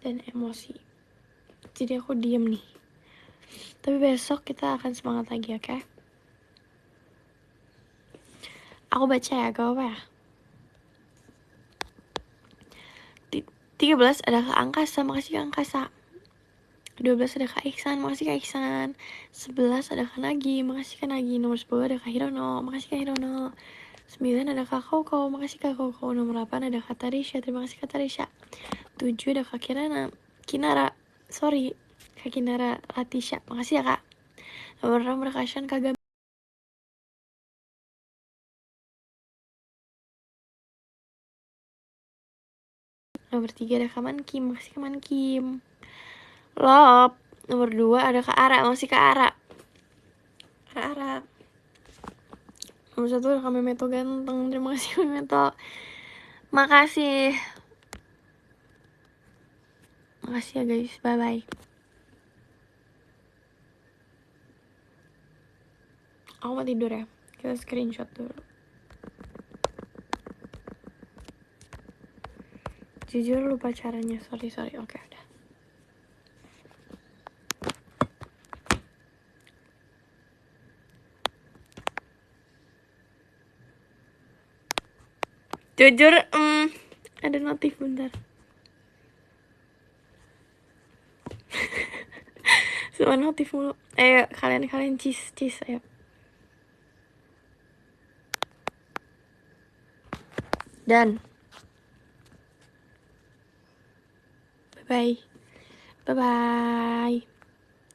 dan emosi. Jadi aku diem nih. Tapi besok kita akan semangat lagi, oke? Aku baca ya, gak apa ya. 13 ada Kak Angkasa, makasih Kak Angkasa. 12 ada Kak Iksan, makasih Kak Iksan. 11 ada Kak Nagi, makasih Kak Nagi. Nomor 10 ada Kak Hirono, makasih Kak Hirono. 9 ada Kak Koko, makasih Kak Koko. Nomor 8 ada Kak Tarisha, terima kasih Kak Tarisha. 7 ada Kak Kinara, sorry Kak Kinara Latisha, makasih ya Kak. Nomor 6 ada Kak Shan, Kak Gam. Nomor 3 ada Kaman Kim, makasih Kaman Kim. Lop. Nomor 2 ada Kak Ara, masih Kak Ara. Kak Ara. Nomor 1 ada Kak Memeto ganteng, terima kasih Kak Memeto. Makasih. Makasih ya guys, bye bye. Aku mau tidur ya, kita screenshot dulu. Jujur lupa caranya, sorry. Oke, udah. Jujur, ada notif bentar. Semua notif mulu. Ayo, kalian cheese, ayo. Dan bye bye.